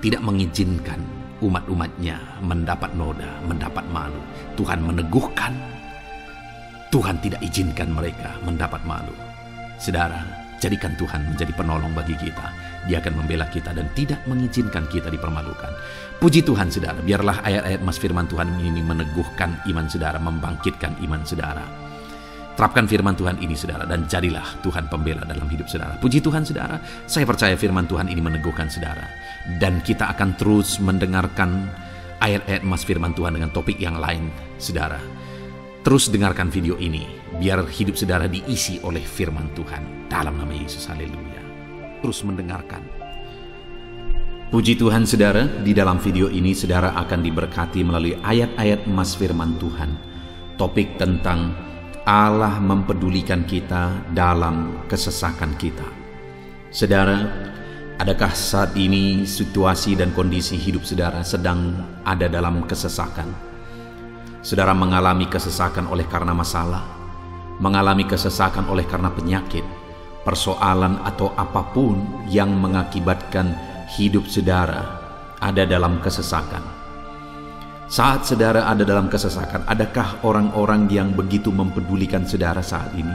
tidak mengizinkan umat-umatnya mendapat noda, mendapat malu. Tuhan meneguhkan, Tuhan tidak izinkan mereka mendapat malu. Saudara, jadikan Tuhan menjadi penolong bagi kita. Dia akan membela kita dan tidak mengizinkan kita dipermalukan. Puji Tuhan, saudara, biarlah ayat-ayat mas firman Tuhan ini meneguhkan iman saudara, membangkitkan iman saudara. Terapkan firman Tuhan ini, saudara, dan jadilah Tuhan pembela dalam hidup saudara. Puji Tuhan, saudara, saya percaya firman Tuhan ini meneguhkan saudara. Dan kita akan terus mendengarkan ayat-ayat emas firman Tuhan dengan topik yang lain, saudara. Terus dengarkan video ini, biar hidup saudara diisi oleh firman Tuhan. Dalam nama Yesus, haleluya. Terus mendengarkan. Puji Tuhan, saudara, di dalam video ini saudara akan diberkati melalui ayat-ayat emas firman Tuhan. Topik tentang Allah mempedulikan kita dalam kesesakan kita. Saudara, adakah saat ini situasi dan kondisi hidup saudara sedang ada dalam kesesakan? Saudara mengalami kesesakan oleh karena masalah, mengalami kesesakan oleh karena penyakit, persoalan atau apapun yang mengakibatkan hidup saudara ada dalam kesesakan. Saat saudara ada dalam kesesakan, adakah orang-orang yang begitu mempedulikan saudara saat ini?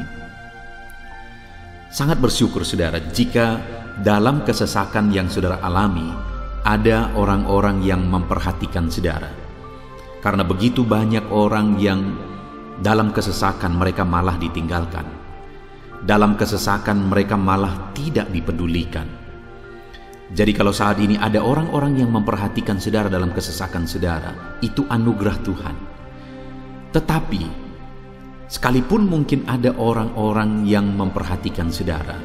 Sangat bersyukur saudara jika dalam kesesakan yang saudara alami ada orang-orang yang memperhatikan saudara. Karena begitu banyak orang yang dalam kesesakan mereka malah ditinggalkan. Dalam kesesakan mereka malah tidak dipedulikan. Jadi kalau saat ini ada orang-orang yang memperhatikan saudara dalam kesesakan saudara, itu anugerah Tuhan. Tetapi sekalipun mungkin ada orang-orang yang memperhatikan saudara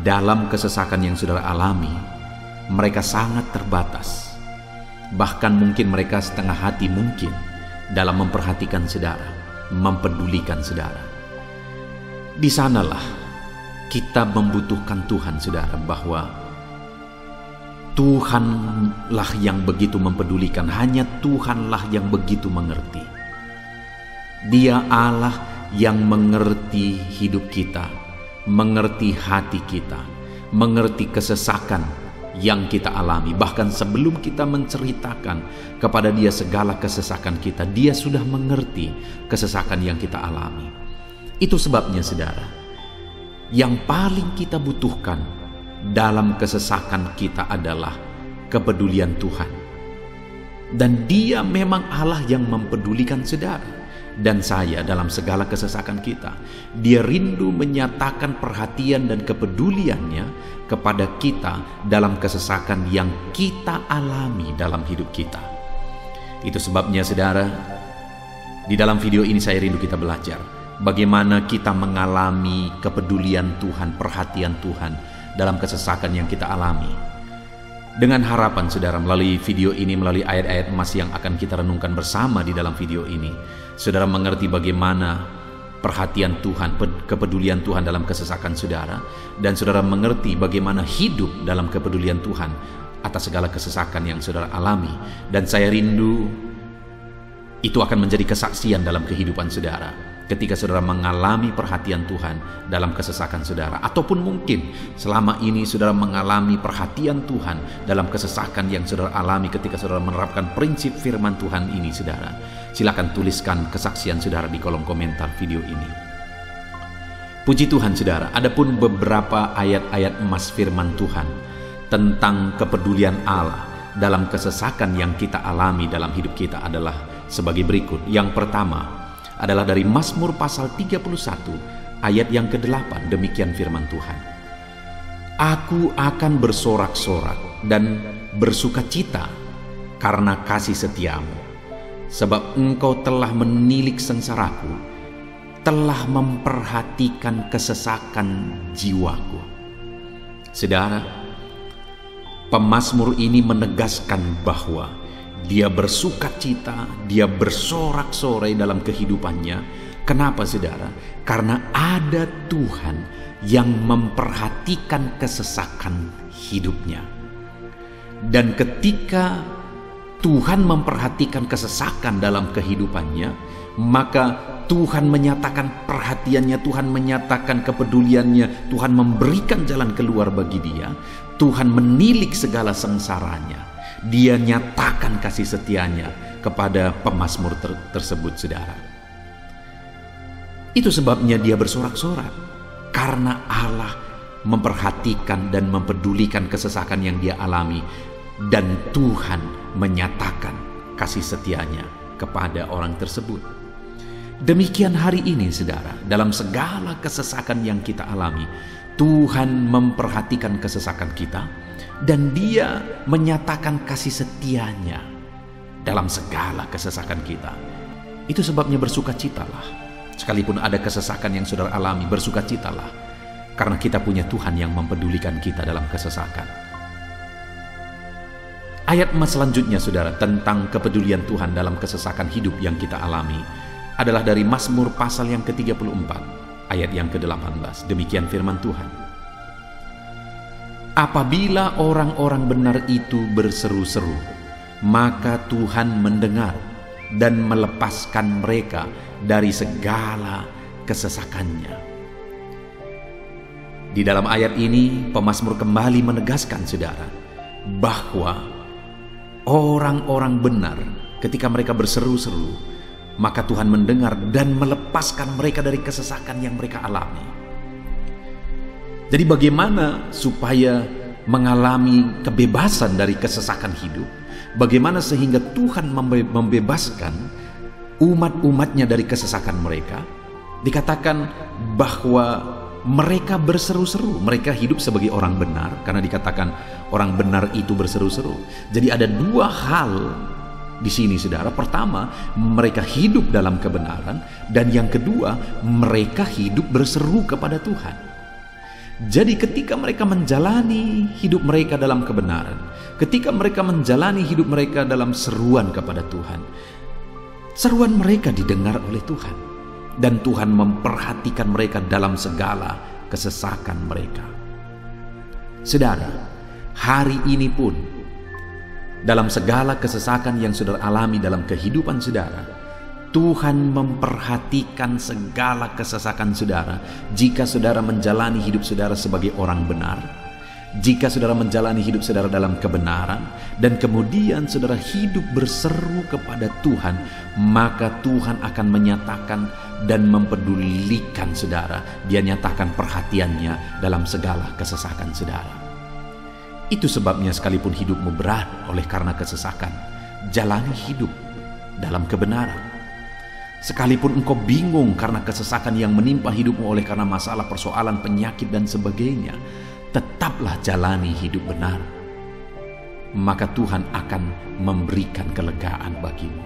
dalam kesesakan yang saudara alami, mereka sangat terbatas. Bahkan mungkin mereka setengah hati mungkin dalam memperhatikan saudara, mempedulikan saudara. Di sanalah kita membutuhkan Tuhan, saudara, bahwa Tuhanlah yang begitu mempedulikan, hanya Tuhanlah yang begitu mengerti. Dia Allah yang mengerti hidup kita, mengerti hati kita, mengerti kesesakan yang kita alami. Bahkan sebelum kita menceritakan kepada Dia segala kesesakan kita, Dia sudah mengerti kesesakan yang kita alami. Itu sebabnya, saudara, yang paling kita butuhkan dalam kesesakan kita adalah kepedulian Tuhan. Dan Dia memang Allah yang mempedulikan saudara dan saya dalam segala kesesakan kita. Dia rindu menyatakan perhatian dan kepeduliannya kepada kita dalam kesesakan yang kita alami dalam hidup kita. Itu sebabnya saudara, di dalam video ini saya rindu kita belajar bagaimana kita mengalami kepedulian Tuhan, perhatian Tuhan dalam kesesakan yang kita alami. Dengan harapan saudara, melalui video ini, melalui ayat-ayat emas yang akan kita renungkan bersama di dalam video ini, saudara mengerti bagaimana perhatian Tuhan, kepedulian Tuhan dalam kesesakan saudara, dan saudara mengerti bagaimana hidup dalam kepedulian Tuhan atas segala kesesakan yang saudara alami. Dan saya rindu itu akan menjadi kesaksian dalam kehidupan saudara ketika saudara mengalami perhatian Tuhan dalam kesesakan saudara, ataupun mungkin selama ini saudara mengalami perhatian Tuhan dalam kesesakan yang saudara alami ketika saudara menerapkan prinsip firman Tuhan ini. Saudara, silakan tuliskan kesaksian saudara di kolom komentar video ini. Puji Tuhan saudara, adapun beberapa ayat-ayat emas firman Tuhan tentang kepedulian Allah dalam kesesakan yang kita alami dalam hidup kita adalah sebagai berikut. Yang pertama adalah dari Mazmur pasal 31 ayat yang ke-8. Demikian firman Tuhan. Aku akan bersorak-sorak dan bersukacita karena kasih setiamu, sebab engkau telah menilik sengsaraku, telah memperhatikan kesesakan jiwaku. Saudara, pemazmur ini menegaskan bahwa dia bersukacita, dia bersorak-sorai dalam kehidupannya. Kenapa saudara? Karena ada Tuhan yang memperhatikan kesesakan hidupnya. Dan ketika Tuhan memperhatikan kesesakan dalam kehidupannya, maka Tuhan menyatakan perhatiannya, Tuhan menyatakan kepeduliannya, Tuhan memberikan jalan keluar bagi dia, Tuhan menilik segala sengsaranya. Dia nyatakan kasih setianya kepada pemazmur tersebut saudara. Itu sebabnya dia bersorak-sorak, karena Allah memperhatikan dan mempedulikan kesesakan yang dia alami, dan Tuhan menyatakan kasih setianya kepada orang tersebut. Demikian hari ini saudara, dalam segala kesesakan yang kita alami, Tuhan memperhatikan kesesakan kita, dan dia menyatakan kasih setianya dalam segala kesesakan kita. Itu sebabnya bersukacitalah. Sekalipun ada kesesakan yang saudara alami, bersukacitalah, karena kita punya Tuhan yang mempedulikan kita dalam kesesakan. Ayat emas selanjutnya saudara tentang kepedulian Tuhan dalam kesesakan hidup yang kita alami adalah dari Mazmur pasal yang ke-34 ayat yang ke-18. Demikian firman Tuhan. Apabila orang-orang benar itu berseru-seru, maka Tuhan mendengar dan melepaskan mereka dari segala kesesakannya. Di dalam ayat ini, pemazmur kembali menegaskan saudara, bahwa orang-orang benar ketika mereka berseru-seru, maka Tuhan mendengar dan melepaskan mereka dari kesesakan yang mereka alami. Jadi bagaimana supaya mengalami kebebasan dari kesesakan hidup? Bagaimana sehingga Tuhan membebaskan umat-umatnya dari kesesakan mereka? Dikatakan bahwa mereka berseru-seru, mereka hidup sebagai orang benar, karena dikatakan orang benar itu berseru-seru. Jadi ada dua hal di sini saudara. Pertama, mereka hidup dalam kebenaran, dan yang kedua, mereka hidup berseru kepada Tuhan. Jadi ketika mereka menjalani hidup mereka dalam kebenaran, ketika mereka menjalani hidup mereka dalam seruan kepada Tuhan, seruan mereka didengar oleh Tuhan, dan Tuhan memperhatikan mereka dalam segala kesesakan mereka. Saudara, hari ini pun dalam segala kesesakan yang saudara alami dalam kehidupan saudara, Tuhan memperhatikan segala kesesakan saudara. Jika saudara menjalani hidup saudara sebagai orang benar, jika saudara menjalani hidup saudara dalam kebenaran, dan kemudian saudara hidup berseru kepada Tuhan, maka Tuhan akan menyatakan dan mempedulikan saudara. Dia nyatakan perhatiannya dalam segala kesesakan saudara. Itu sebabnya sekalipun hidupmu berat oleh karena kesesakan, jalani hidup dalam kebenaran. Sekalipun engkau bingung karena kesesakan yang menimpa hidupmu oleh karena masalah, persoalan, penyakit dan sebagainya, tetaplah jalani hidup benar. maka Tuhan akan memberikan kelegaan bagimu.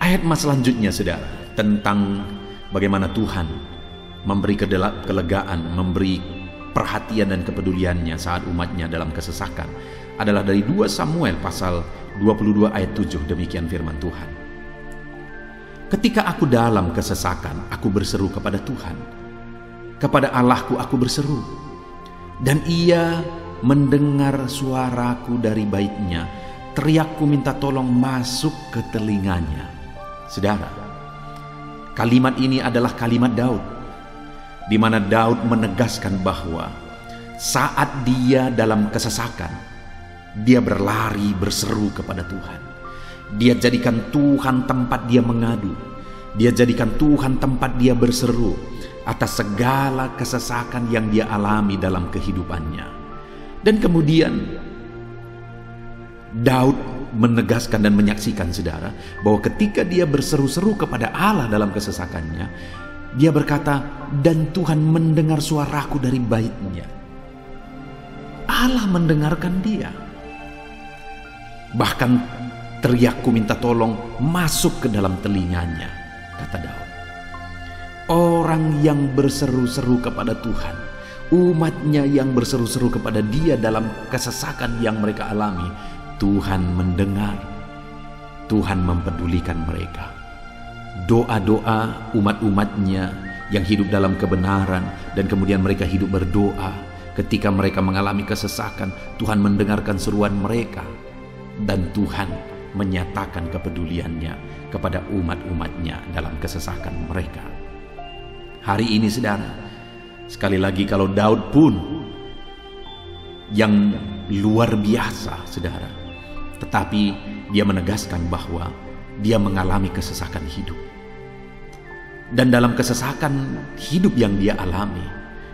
Ayat selanjutnya, saudara, tentang bagaimana Tuhan memberi kelegaan, memberi perhatian dan kepeduliannya saat umatnya dalam kesesakan adalah dari 2 Samuel pasal 22 ayat 7. Demikian firman Tuhan. Ketika aku dalam kesesakan, aku berseru kepada Tuhan. Kepada Allahku aku berseru, dan Ia mendengar suaraku dari baitnya. Teriakku minta tolong masuk ke telinganya. Saudara, kalimat ini adalah kalimat Daud, di mana Daud menegaskan bahwa saat dia dalam kesesakan, dia berlari berseru kepada Tuhan. Dia jadikan Tuhan tempat dia mengadu. Dia jadikan Tuhan tempat dia berseru atas segala kesesakan yang dia alami dalam kehidupannya. Dan kemudian Daud menegaskan dan menyaksikan, saudara, bahwa ketika dia berseru-seru kepada Allah dalam kesesakannya, dia berkata, dan Tuhan mendengar suaraku dari baitnya. Allah mendengarkan dia. Bahkan teriakku minta tolong masuk ke dalam telinganya, kata Daud. Orang yang berseru-seru kepada Tuhan, umatnya yang berseru-seru kepada dia dalam kesesakan yang mereka alami, Tuhan mendengar, Tuhan mempedulikan mereka. Doa-doa umat-umatnya yang hidup dalam kebenaran, dan kemudian mereka hidup berdoa ketika mereka mengalami kesesakan, Tuhan mendengarkan seruan mereka, dan Tuhan menyatakan kepeduliannya kepada umat-umatnya dalam kesesakan mereka. Hari ini, saudara, sekali lagi, kalau Daud pun yang luar biasa, saudara, tetapi dia menegaskan bahwa dia mengalami kesesakan hidup. Dan dalam kesesakan hidup yang dia alami,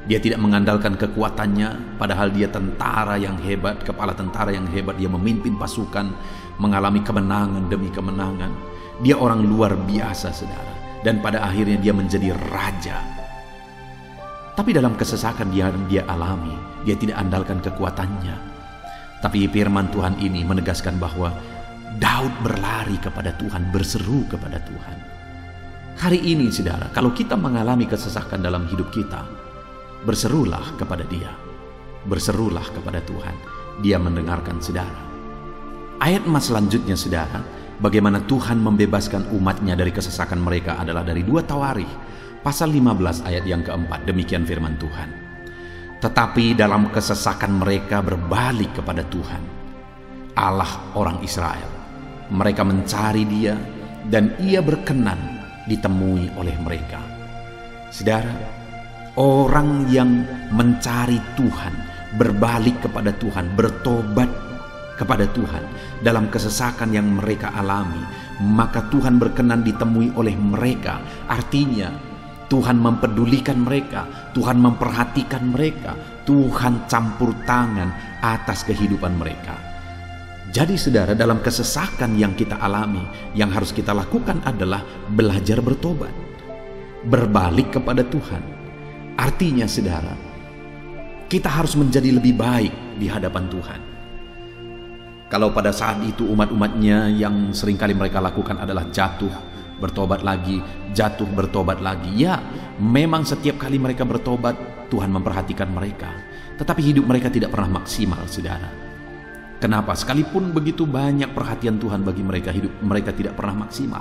dia tidak mengandalkan kekuatannya, padahal dia tentara yang hebat, kepala tentara yang hebat. Dia memimpin pasukan, mengalami kemenangan demi kemenangan. Dia orang luar biasa, saudara. Dan pada akhirnya dia menjadi raja. Tapi dalam kesesakan yang dia alami, dia tidak andalkan kekuatannya. Tapi firman Tuhan ini menegaskan bahwa Daud berlari kepada Tuhan, berseru kepada Tuhan. Hari ini, saudara, kalau kita mengalami kesesakan dalam hidup kita, berserulah kepada Dia, berserulah kepada Tuhan. Dia mendengarkan, saudara. Ayat selanjutnya, saudara, bagaimana Tuhan membebaskan umatnya dari kesesakan mereka adalah dari 2 Tawarikh pasal 15 ayat yang keempat. Demikian firman Tuhan. Tetapi dalam kesesakan mereka berbalik kepada Tuhan, Allah orang Israel. Mereka mencari Dia, dan Ia berkenan ditemui oleh mereka. Saudara, orang yang mencari Tuhan, berbalik kepada Tuhan, bertobat kepada Tuhan dalam kesesakan yang mereka alami, maka Tuhan berkenan ditemui oleh mereka. Artinya Tuhan mempedulikan mereka, Tuhan memperhatikan mereka, Tuhan campur tangan atas kehidupan mereka. Jadi, saudara, dalam kesesakan yang kita alami, yang harus kita lakukan adalah belajar bertobat, berbalik kepada Tuhan. Artinya, saudara, kita harus menjadi lebih baik di hadapan Tuhan. Kalau pada saat itu umat-umatnya yang seringkali mereka lakukan adalah jatuh, bertobat lagi, jatuh, bertobat lagi. Ya, memang setiap kali mereka bertobat, Tuhan memperhatikan mereka. Tetapi hidup mereka tidak pernah maksimal, saudara. Kenapa? Sekalipun begitu banyak perhatian Tuhan bagi mereka, hidup mereka tidak pernah maksimal.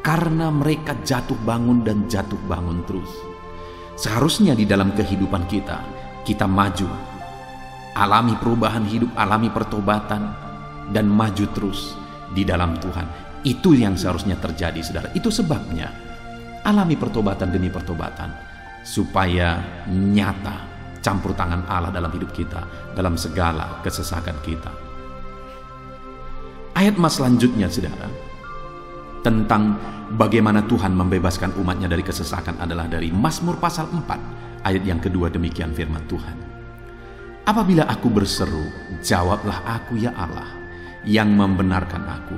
Karena mereka jatuh bangun dan jatuh bangun terus. Seharusnya di dalam kehidupan kita, kita maju, alami perubahan hidup, alami pertobatan, dan maju terus di dalam Tuhan. Itu yang seharusnya terjadi, saudara. Itu sebabnya alami pertobatan demi pertobatan, supaya nyata campur tangan Allah dalam hidup kita, dalam segala kesesakan kita. Ayat selanjutnya, saudara, tentang bagaimana Tuhan membebaskan umatnya dari kesesakan adalah dari Mazmur pasal 4 ayat yang kedua. Demikian firman Tuhan. Apabila aku berseru, jawablah aku ya Allah, yang membenarkan aku.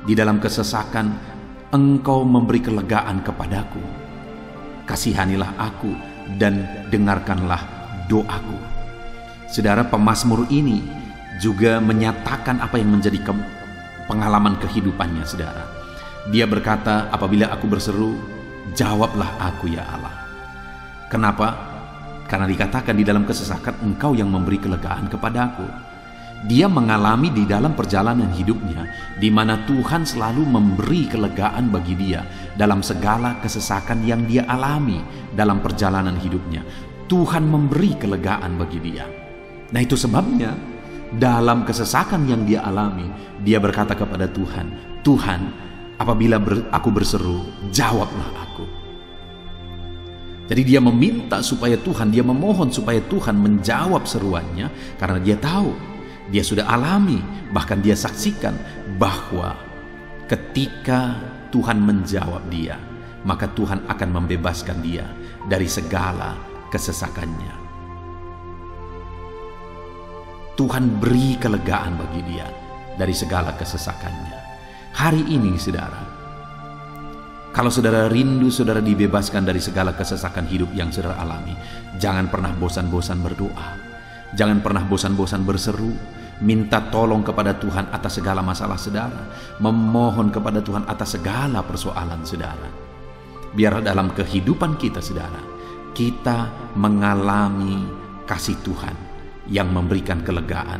Di dalam kesesakan, Engkau memberi kelegaan kepadaku. Kasihanilah aku dan dengarkanlah doaku. Saudara, pemazmur ini juga menyatakan apa yang menjadi pengalaman kehidupannya, saudara. Dia berkata, apabila aku berseru, jawablah aku ya Allah. Kenapa? Karena dikatakan di dalam kesesakan, Engkau yang memberi kelegaan kepadaku. Dia mengalami di dalam perjalanan hidupnya, di mana Tuhan selalu memberi kelegaan bagi dia dalam segala kesesakan yang dia alami dalam perjalanan hidupnya. Tuhan memberi kelegaan bagi dia. Nah, itu sebabnya dalam kesesakan yang dia alami, dia berkata kepada Tuhan, Tuhan, apabila aku berseru, jawablah aku. Jadi dia meminta supaya Tuhan, dia memohon supaya Tuhan menjawab seruannya, karena dia tahu, dia sudah alami, bahkan dia saksikan bahwa ketika Tuhan menjawab dia, maka Tuhan akan membebaskan dia dari segala kesesakannya. Tuhan beri kelegaan bagi dia dari segala kesesakannya. Hari ini, saudara, kalau saudara rindu saudara dibebaskan dari segala kesesakan hidup yang saudara alami, jangan pernah bosan-bosan berdoa. Jangan pernah bosan-bosan berseru, minta tolong kepada Tuhan atas segala masalah saudara, memohon kepada Tuhan atas segala persoalan saudara. Biar dalam kehidupan kita, saudara, kita mengalami kasih Tuhan yang memberikan kelegaan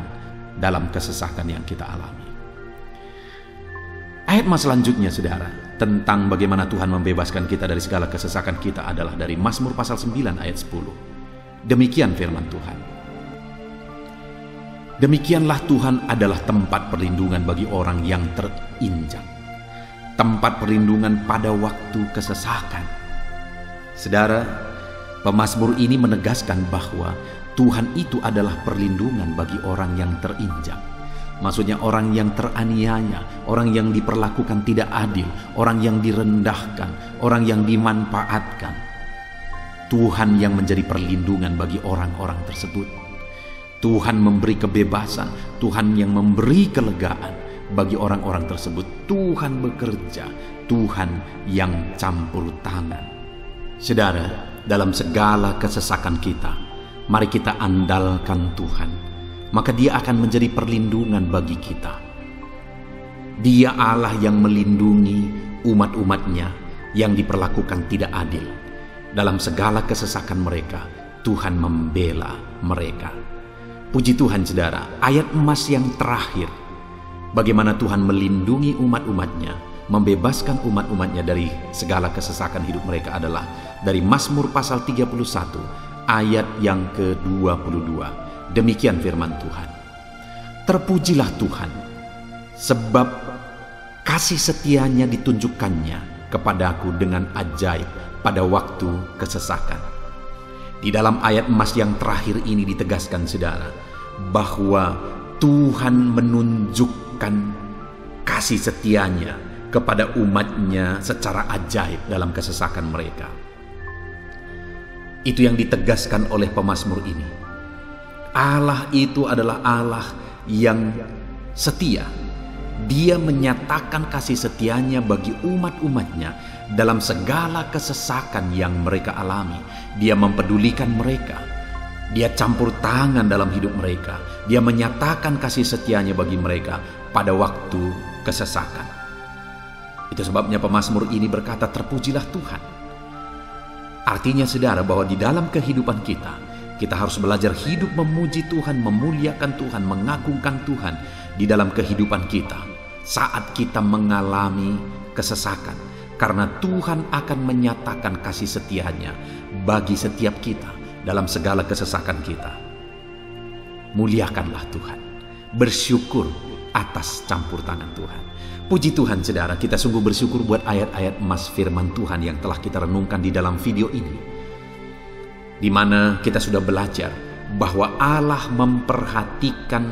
dalam kesesakan yang kita alami. Ayat mas selanjutnya, saudara, tentang bagaimana Tuhan membebaskan kita dari segala kesesakan kita adalah dari Mazmur pasal 9 ayat 10. Demikian firman Tuhan. Demikianlah Tuhan adalah tempat perlindungan bagi orang yang terinjak, tempat perlindungan pada waktu kesesakan. Saudara, pemazmur ini menegaskan bahwa Tuhan itu adalah perlindungan bagi orang yang terinjak. Maksudnya orang yang teraniaya, orang yang diperlakukan tidak adil, orang yang direndahkan, orang yang dimanfaatkan. Tuhan yang menjadi perlindungan bagi orang-orang tersebut. Tuhan memberi kebebasan, Tuhan yang memberi kelegaan bagi orang-orang tersebut. Tuhan bekerja, Tuhan yang campur tangan. Saudara, dalam segala kesesakan kita, mari kita andalkan Tuhan. Maka Dia akan menjadi perlindungan bagi kita. Dia Allah yang melindungi umat-umatnya yang diperlakukan tidak adil. Dalam segala kesesakan mereka, Tuhan membela mereka. Puji Tuhan, saudara, ayat emas yang terakhir, bagaimana Tuhan melindungi umat-umatnya, membebaskan umat-umatnya dari segala kesesakan hidup mereka adalah dari Mazmur pasal 31 ayat yang ke-22. Demikian firman Tuhan. Terpujilah Tuhan, sebab kasih setianya ditunjukkannya kepadaku dengan ajaib pada waktu kesesakan. Di dalam ayat emas yang terakhir ini ditegaskan, saudara, bahwa Tuhan menunjukkan kasih setianya kepada umatnya secara ajaib dalam kesesakan mereka. Itu yang ditegaskan oleh pemazmur ini. Allah itu adalah Allah yang setia. Dia menyatakan kasih setianya bagi umat-umatnya dalam segala kesesakan yang mereka alami. Dia mempedulikan mereka. Dia campur tangan dalam hidup mereka. Dia menyatakan kasih setianya bagi mereka pada waktu kesesakan. Itu sebabnya pemazmur ini berkata, terpujilah Tuhan. Artinya, saudara, bahwa di dalam kehidupan kita harus belajar hidup memuji Tuhan, memuliakan Tuhan, mengagungkan Tuhan di dalam kehidupan kita saat kita mengalami kesesakan. Karena Tuhan akan menyatakan kasih setianya bagi setiap kita dalam segala kesesakan kita. Muliakanlah Tuhan, bersyukur atas campur tangan Tuhan. Puji Tuhan, saudara, kita sungguh bersyukur buat ayat-ayat emas firman Tuhan yang telah kita renungkan di dalam video ini, di mana kita sudah belajar bahwa Allah memperhatikan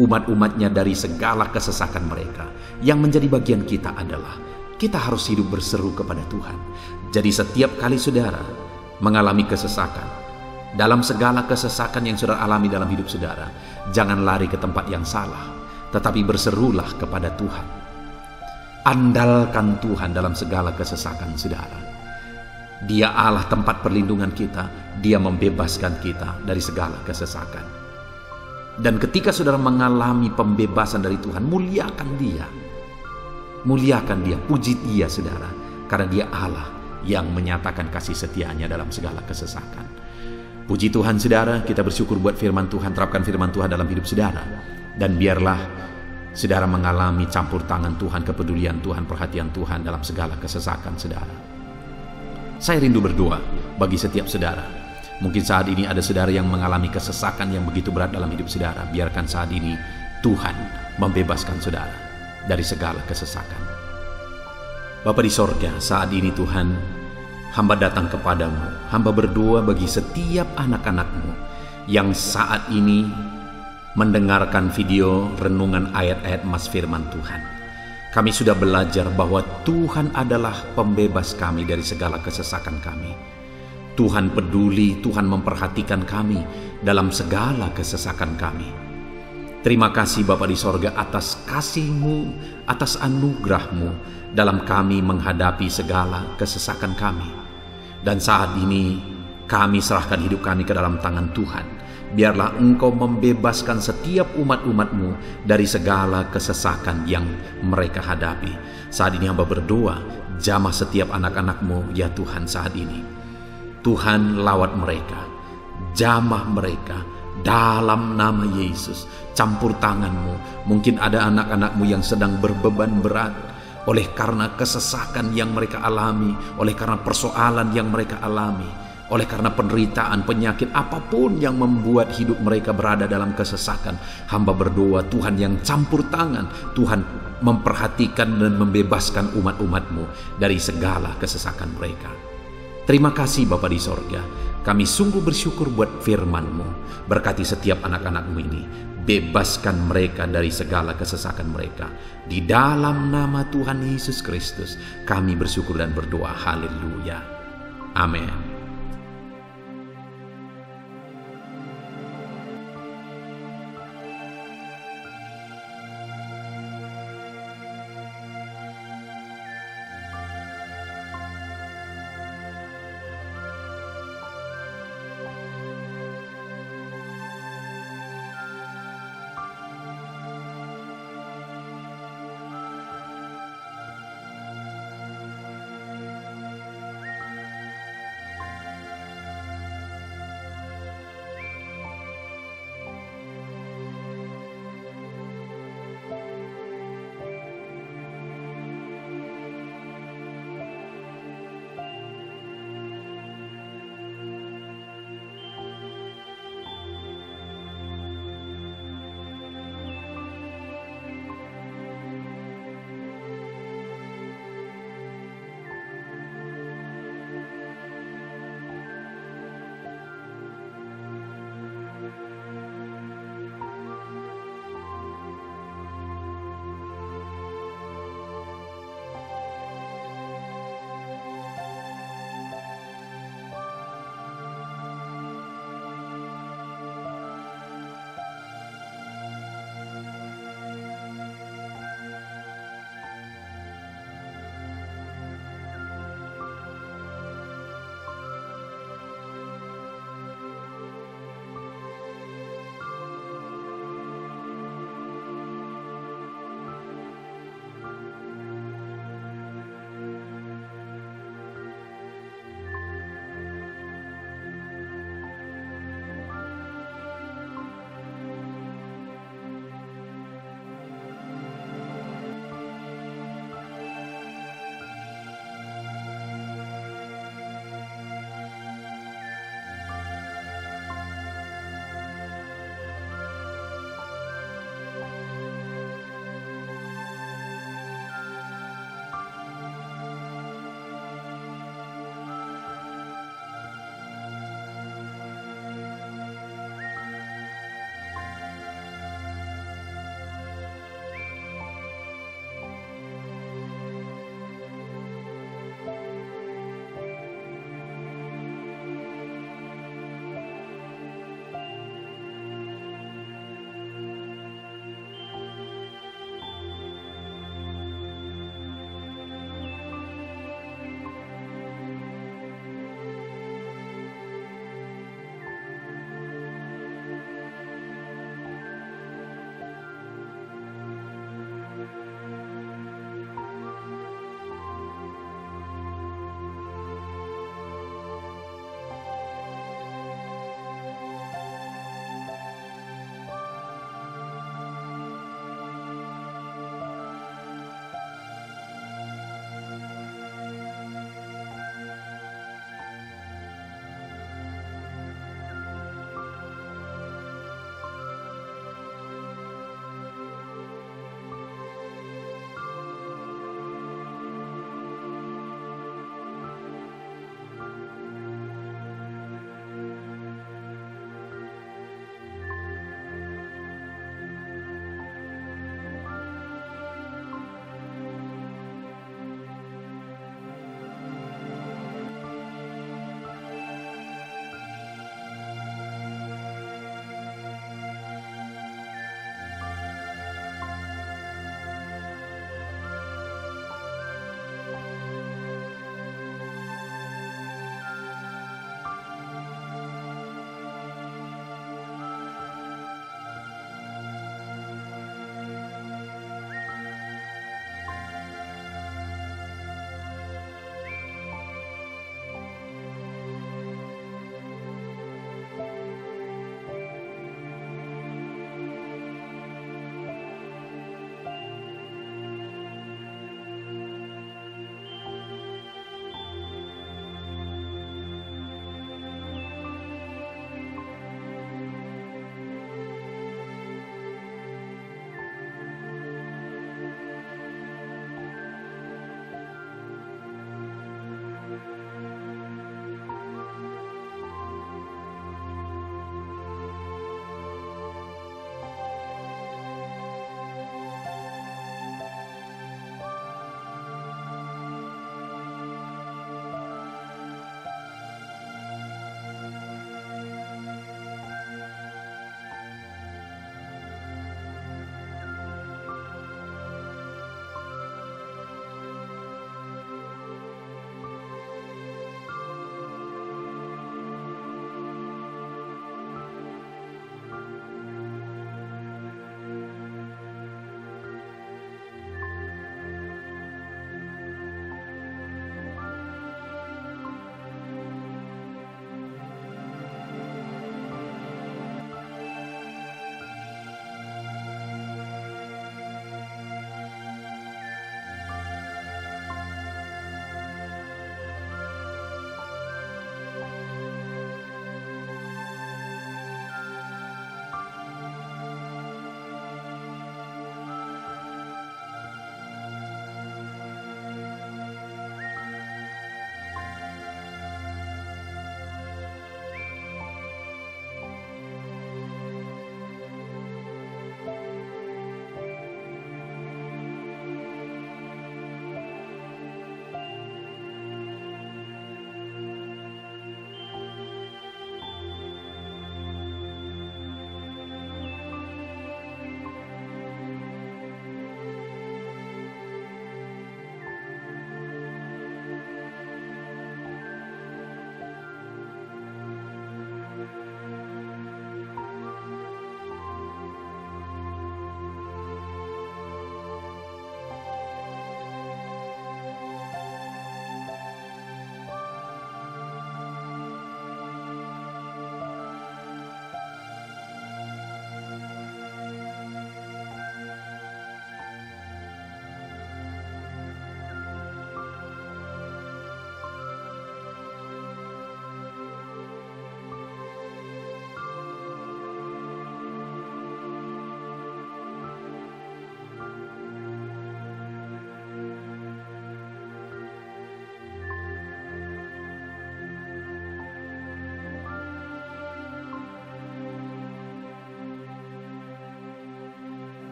umat-umatnya dari segala kesesakan mereka. Yang menjadi bagian kita adalah kita harus hidup berseru kepada Tuhan. Jadi setiap kali saudara mengalami kesesakan, dalam segala kesesakan yang saudara alami dalam hidup saudara, jangan lari ke tempat yang salah, tetapi berserulah kepada Tuhan. Andalkan Tuhan dalam segala kesesakan saudara. Dia Allah tempat perlindungan kita. Dia membebaskan kita dari segala kesesakan. Dan ketika saudara mengalami pembebasan dari Tuhan, muliakan Dia. Muliakan Dia, puji Dia saudara. Karena Dia Allah yang menyatakan kasih setianya dalam segala kesesakan. Puji Tuhan saudara, kita bersyukur buat firman Tuhan. Terapkan firman Tuhan dalam hidup saudara. Dan biarlah saudara mengalami campur tangan Tuhan, kepedulian Tuhan, perhatian Tuhan dalam segala kesesakan saudara. Saya rindu berdoa bagi setiap saudara. Mungkin saat ini ada saudara yang mengalami kesesakan yang begitu berat dalam hidup saudara. Biarkan saat ini Tuhan membebaskan saudara dari segala kesesakan. Bapa di sorga, saat ini Tuhan, hamba datang kepadamu. Hamba berdoa bagi setiap anak-anakmu yang saat ini mendengarkan video renungan ayat-ayat mas firman Tuhan. Kami sudah belajar bahwa Tuhan adalah pembebas kami dari segala kesesakan kami. Tuhan peduli, Tuhan memperhatikan kami dalam segala kesesakan kami. Terima kasih Bapa di sorga atas kasih-Mu, atas anugerah-Mu dalam kami menghadapi segala kesesakan kami. Dan saat ini kami serahkan hidup kami ke dalam tangan Tuhan. Biarlah Engkau membebaskan setiap umat-umat-Mu dari segala kesesakan yang mereka hadapi. Saat ini hamba berdoa, jamah setiap anak-anak-Mu ya Tuhan saat ini. Tuhan lawat mereka, jamah mereka dalam nama Yesus. Campur tangan-Mu. Mungkin ada anak-anak-Mu yang sedang berbeban berat oleh karena kesesakan yang mereka alami, oleh karena persoalan yang mereka alami, oleh karena penderitaan, penyakit, apapun yang membuat hidup mereka berada dalam kesesakan. Hamba berdoa Tuhan yang campur tangan, Tuhan memperhatikan dan membebaskan umat-umat-Mu dari segala kesesakan mereka. Terima kasih Bapa di sorga. Kami sungguh bersyukur buat firman-Mu. Berkati setiap anak-anak-Mu ini. Bebaskan mereka dari segala kesesakan mereka. Di dalam nama Tuhan Yesus Kristus kami bersyukur dan berdoa. Haleluya. Amin.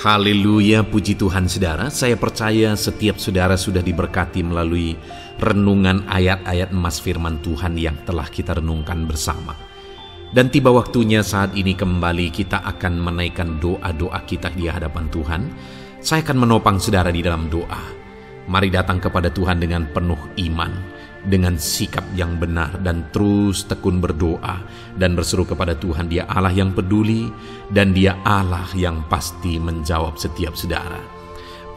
Haleluya, puji Tuhan saudara. Saya percaya setiap saudara sudah diberkati melalui renungan ayat-ayat emas firman Tuhan yang telah kita renungkan bersama. Dan tiba waktunya saat ini kembali kita akan menaikkan doa-doa kita di hadapan Tuhan. Saya akan menopang saudara di dalam doa. Mari datang kepada Tuhan dengan penuh iman, dengan sikap yang benar, dan terus tekun berdoa dan berseru kepada Tuhan. Dia Allah yang peduli dan Dia Allah yang pasti menjawab setiap saudara.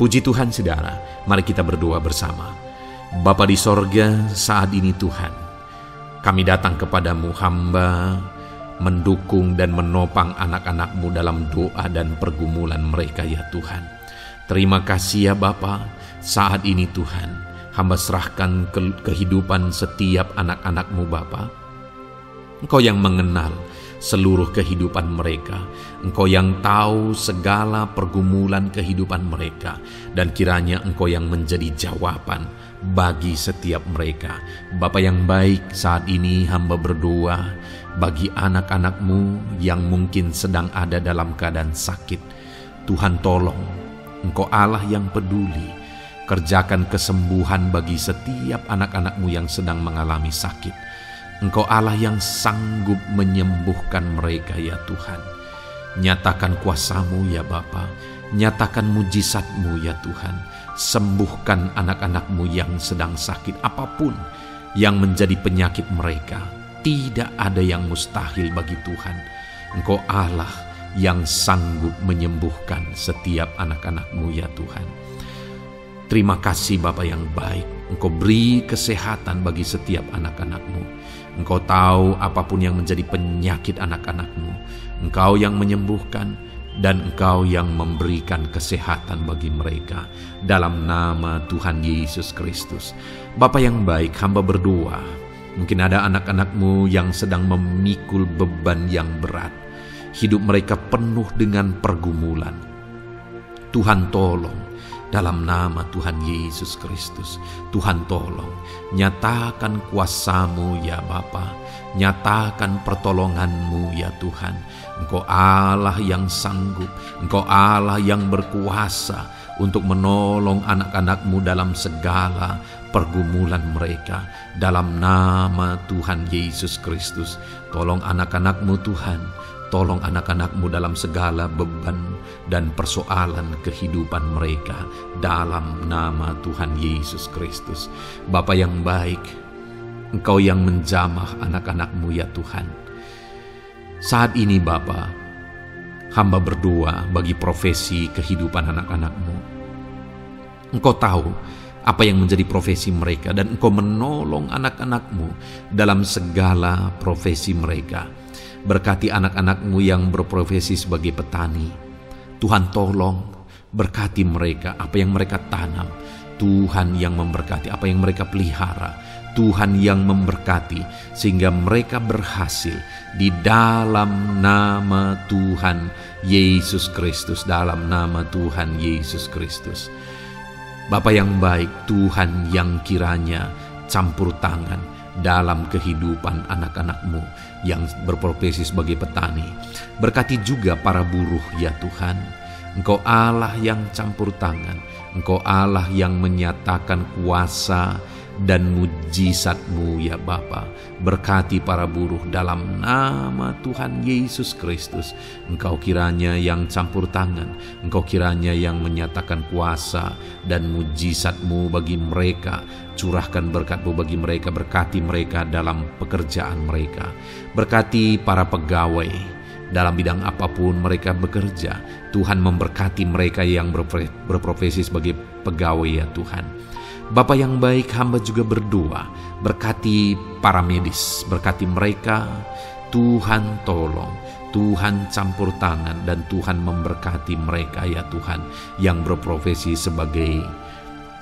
Puji Tuhan saudara, mari kita berdoa bersama. Bapa di sorga, saat ini Tuhan, kami datang kepadamu hamba, mendukung dan menopang anak-anak-Mu dalam doa dan pergumulan mereka ya Tuhan. Terima kasih ya Bapa, saat ini Tuhan, hamba serahkan kehidupan setiap anak-anak-Mu Bapa. Engkau yang mengenal seluruh kehidupan mereka. Engkau yang tahu segala pergumulan kehidupan mereka. Dan kiranya Engkau yang menjadi jawaban bagi setiap mereka. Bapa yang baik, saat ini hamba berdoa bagi anak-anak-Mu yang mungkin sedang ada dalam keadaan sakit. Tuhan tolong, Engkau Allah yang peduli. Kerjakan kesembuhan bagi setiap anak-anak-Mu yang sedang mengalami sakit. Engkau Allah yang sanggup menyembuhkan mereka ya Tuhan. Nyatakan kuasa-Mu ya Bapa. Nyatakan mujizat-Mu ya Tuhan. Sembuhkan anak-anak-Mu yang sedang sakit. Apapun yang menjadi penyakit mereka, tidak ada yang mustahil bagi Tuhan. Engkau Allah yang sanggup menyembuhkan setiap anak-anak-Mu ya Tuhan. Terima kasih Bapa yang baik. Engkau beri kesehatan bagi setiap anak-anak-Mu. Engkau tahu apapun yang menjadi penyakit anak-anak-Mu. Engkau yang menyembuhkan dan Engkau yang memberikan kesehatan bagi mereka. Dalam nama Tuhan Yesus Kristus. Bapa yang baik, hamba berdoa. Mungkin ada anak-anak-Mu yang sedang memikul beban yang berat. Hidup mereka penuh dengan pergumulan. Tuhan tolong. Dalam nama Tuhan Yesus Kristus, Tuhan tolong, nyatakan kuasa-Mu ya Bapa, nyatakan pertolongan-Mu ya Tuhan. Engkau Allah yang sanggup, Engkau Allah yang berkuasa untuk menolong anak-anak-Mu dalam segala pergumulan mereka. Dalam nama Tuhan Yesus Kristus, tolong anak-anak-Mu Tuhan. Tolong anak-anak-Mu dalam segala beban dan persoalan kehidupan mereka. Dalam nama Tuhan Yesus Kristus. Bapa yang baik, Engkau yang menjamah anak-anak-Mu ya Tuhan. Saat ini Bapa, hamba berdoa bagi profesi kehidupan anak-anak-Mu. Engkau tahu apa yang menjadi profesi mereka dan Engkau menolong anak-anak-Mu dalam segala profesi mereka. Berkati anak-anak-Mu yang berprofesi sebagai petani. Tuhan tolong berkati mereka, apa yang mereka tanam. Tuhan yang memberkati apa yang mereka pelihara. Tuhan yang memberkati sehingga mereka berhasil di dalam nama Tuhan Yesus Kristus. Dalam nama Tuhan Yesus Kristus. Bapa yang baik, Tuhan yang kiranya campur tangan dalam kehidupan anak-anak-Mu yang berprofesi sebagai petani. Berkati juga para buruh ya Tuhan. Engkau Allah yang campur tangan. Engkau Allah yang menyatakan kuasa dan mujizat-Mu ya Bapa. Berkati para buruh dalam nama Tuhan Yesus Kristus. Engkau kiranya yang campur tangan. Engkau kiranya yang menyatakan kuasa dan mujizat-Mu bagi mereka. Curahkan berkat-Mu bagi mereka. Berkati mereka dalam pekerjaan mereka. Berkati para pegawai dalam bidang apapun mereka bekerja. Tuhan memberkati mereka yang berprofesi sebagai pegawai ya Tuhan. Bapa yang baik, hamba juga berdoa, berkati para medis, berkati mereka. Tuhan tolong, Tuhan campur tangan, dan Tuhan memberkati mereka ya Tuhan yang berprofesi sebagai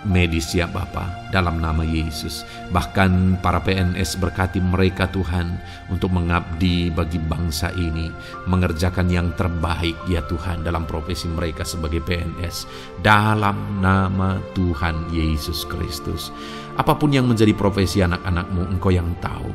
medis ya Bapa, dalam nama Yesus. Bahkan para PNS, berkati mereka Tuhan untuk mengabdi bagi bangsa ini, mengerjakan yang terbaik ya Tuhan dalam profesi mereka sebagai PNS, dalam nama Tuhan Yesus Kristus. Apapun yang menjadi profesi anak-anak-Mu, Engkau yang tahu.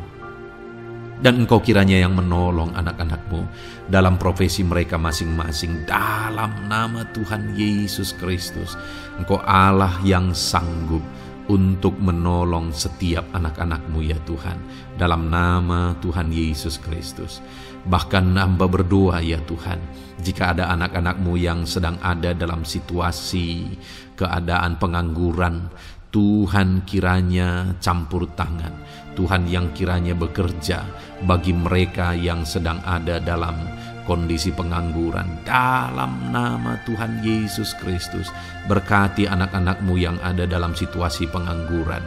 Dan Engkau kiranya yang menolong anak-anak-Mu dalam profesi mereka masing-masing. Dalam nama Tuhan Yesus Kristus, Engkau Allah yang sanggup untuk menolong setiap anak-anak-Mu ya Tuhan. Dalam nama Tuhan Yesus Kristus. Bahkan hamba berdoa ya Tuhan, jika ada anak-anak-Mu yang sedang ada dalam situasi keadaan pengangguran, Tuhan kiranya campur tangan. Tuhan yang kiranya bekerja bagi mereka yang sedang ada dalam kondisi pengangguran. Dalam nama Tuhan Yesus Kristus, berkati anak-anak-Mu yang ada dalam situasi pengangguran.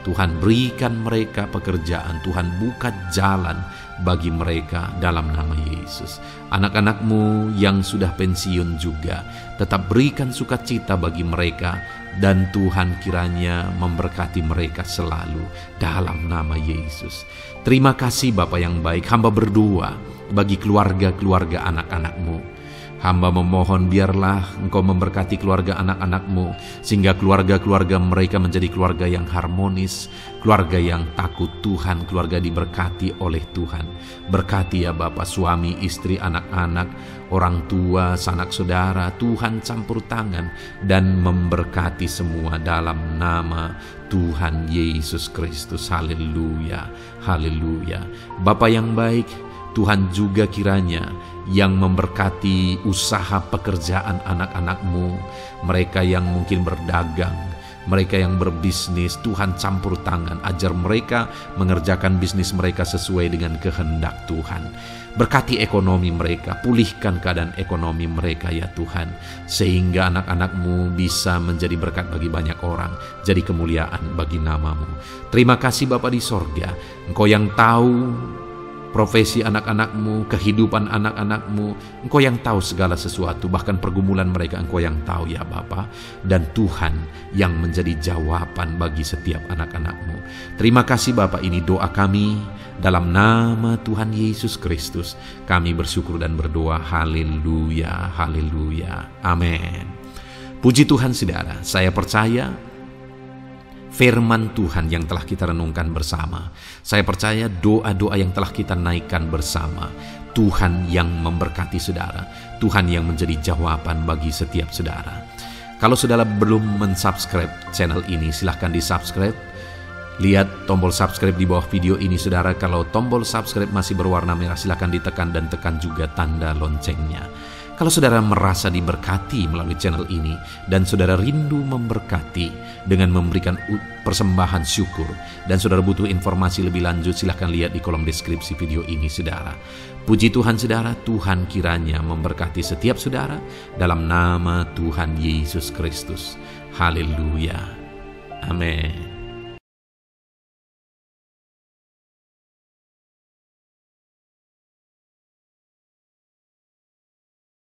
Tuhan berikan mereka pekerjaan, Tuhan buka jalan bagi mereka dalam nama Yesus. Anak-anak-Mu yang sudah pensiun juga, tetap berikan sukacita bagi mereka, dan Tuhan kiranya memberkati mereka selalu dalam nama Yesus. Terima kasih Bapa yang baik, hamba berdoa bagi keluarga-keluarga anak-anak-Mu. Hamba memohon biarlah Engkau memberkati keluarga anak-anak-Mu, sehingga keluarga-keluarga mereka menjadi keluarga yang harmonis, keluarga yang takut Tuhan, keluarga diberkati oleh Tuhan. Berkati ya Bapa, suami, istri, anak-anak, orang tua, sanak saudara, Tuhan campur tangan dan memberkati semua dalam nama Tuhan Yesus Kristus. Haleluya, haleluya. Bapa yang baik, Tuhan juga kiranya yang memberkati usaha pekerjaan anak-anak-Mu, mereka yang mungkin berdagang, mereka yang berbisnis. Tuhan campur tangan, ajar mereka mengerjakan bisnis mereka sesuai dengan kehendak Tuhan. Berkati ekonomi mereka, pulihkan keadaan ekonomi mereka ya Tuhan, sehingga anak-anak-Mu bisa menjadi berkat bagi banyak orang, jadi kemuliaan bagi nama-Mu. Terima kasih Bapa di sorga, Engkau yang tahu profesi anak-anak-Mu, kehidupan anak-anak-Mu. Engkau yang tahu segala sesuatu, bahkan pergumulan mereka Engkau yang tahu ya Bapa. Dan Tuhan yang menjadi jawaban bagi setiap anak-anak-Mu. Terima kasih Bapa, ini doa kami dalam nama Tuhan Yesus Kristus. Kami bersyukur dan berdoa. Haleluya, haleluya, amin. Puji Tuhan saudara, saya percaya firman Tuhan yang telah kita renungkan bersama, saya percaya doa-doa yang telah kita naikkan bersama, Tuhan yang memberkati saudara, Tuhan yang menjadi jawaban bagi setiap saudara. Kalau saudara belum mensubscribe channel ini, silahkan di-subscribe. Lihat tombol subscribe di bawah video ini saudara. Kalau tombol subscribe masih berwarna merah, silahkan ditekan dan tekan juga tanda loncengnya. Kalau saudara merasa diberkati melalui channel ini dan saudara rindu memberkati dengan memberikan persembahan syukur, dan saudara butuh informasi lebih lanjut, silahkan lihat di kolom deskripsi video ini saudara. Puji Tuhan saudara, Tuhan kiranya memberkati setiap saudara dalam nama Tuhan Yesus Kristus. Haleluya, amin.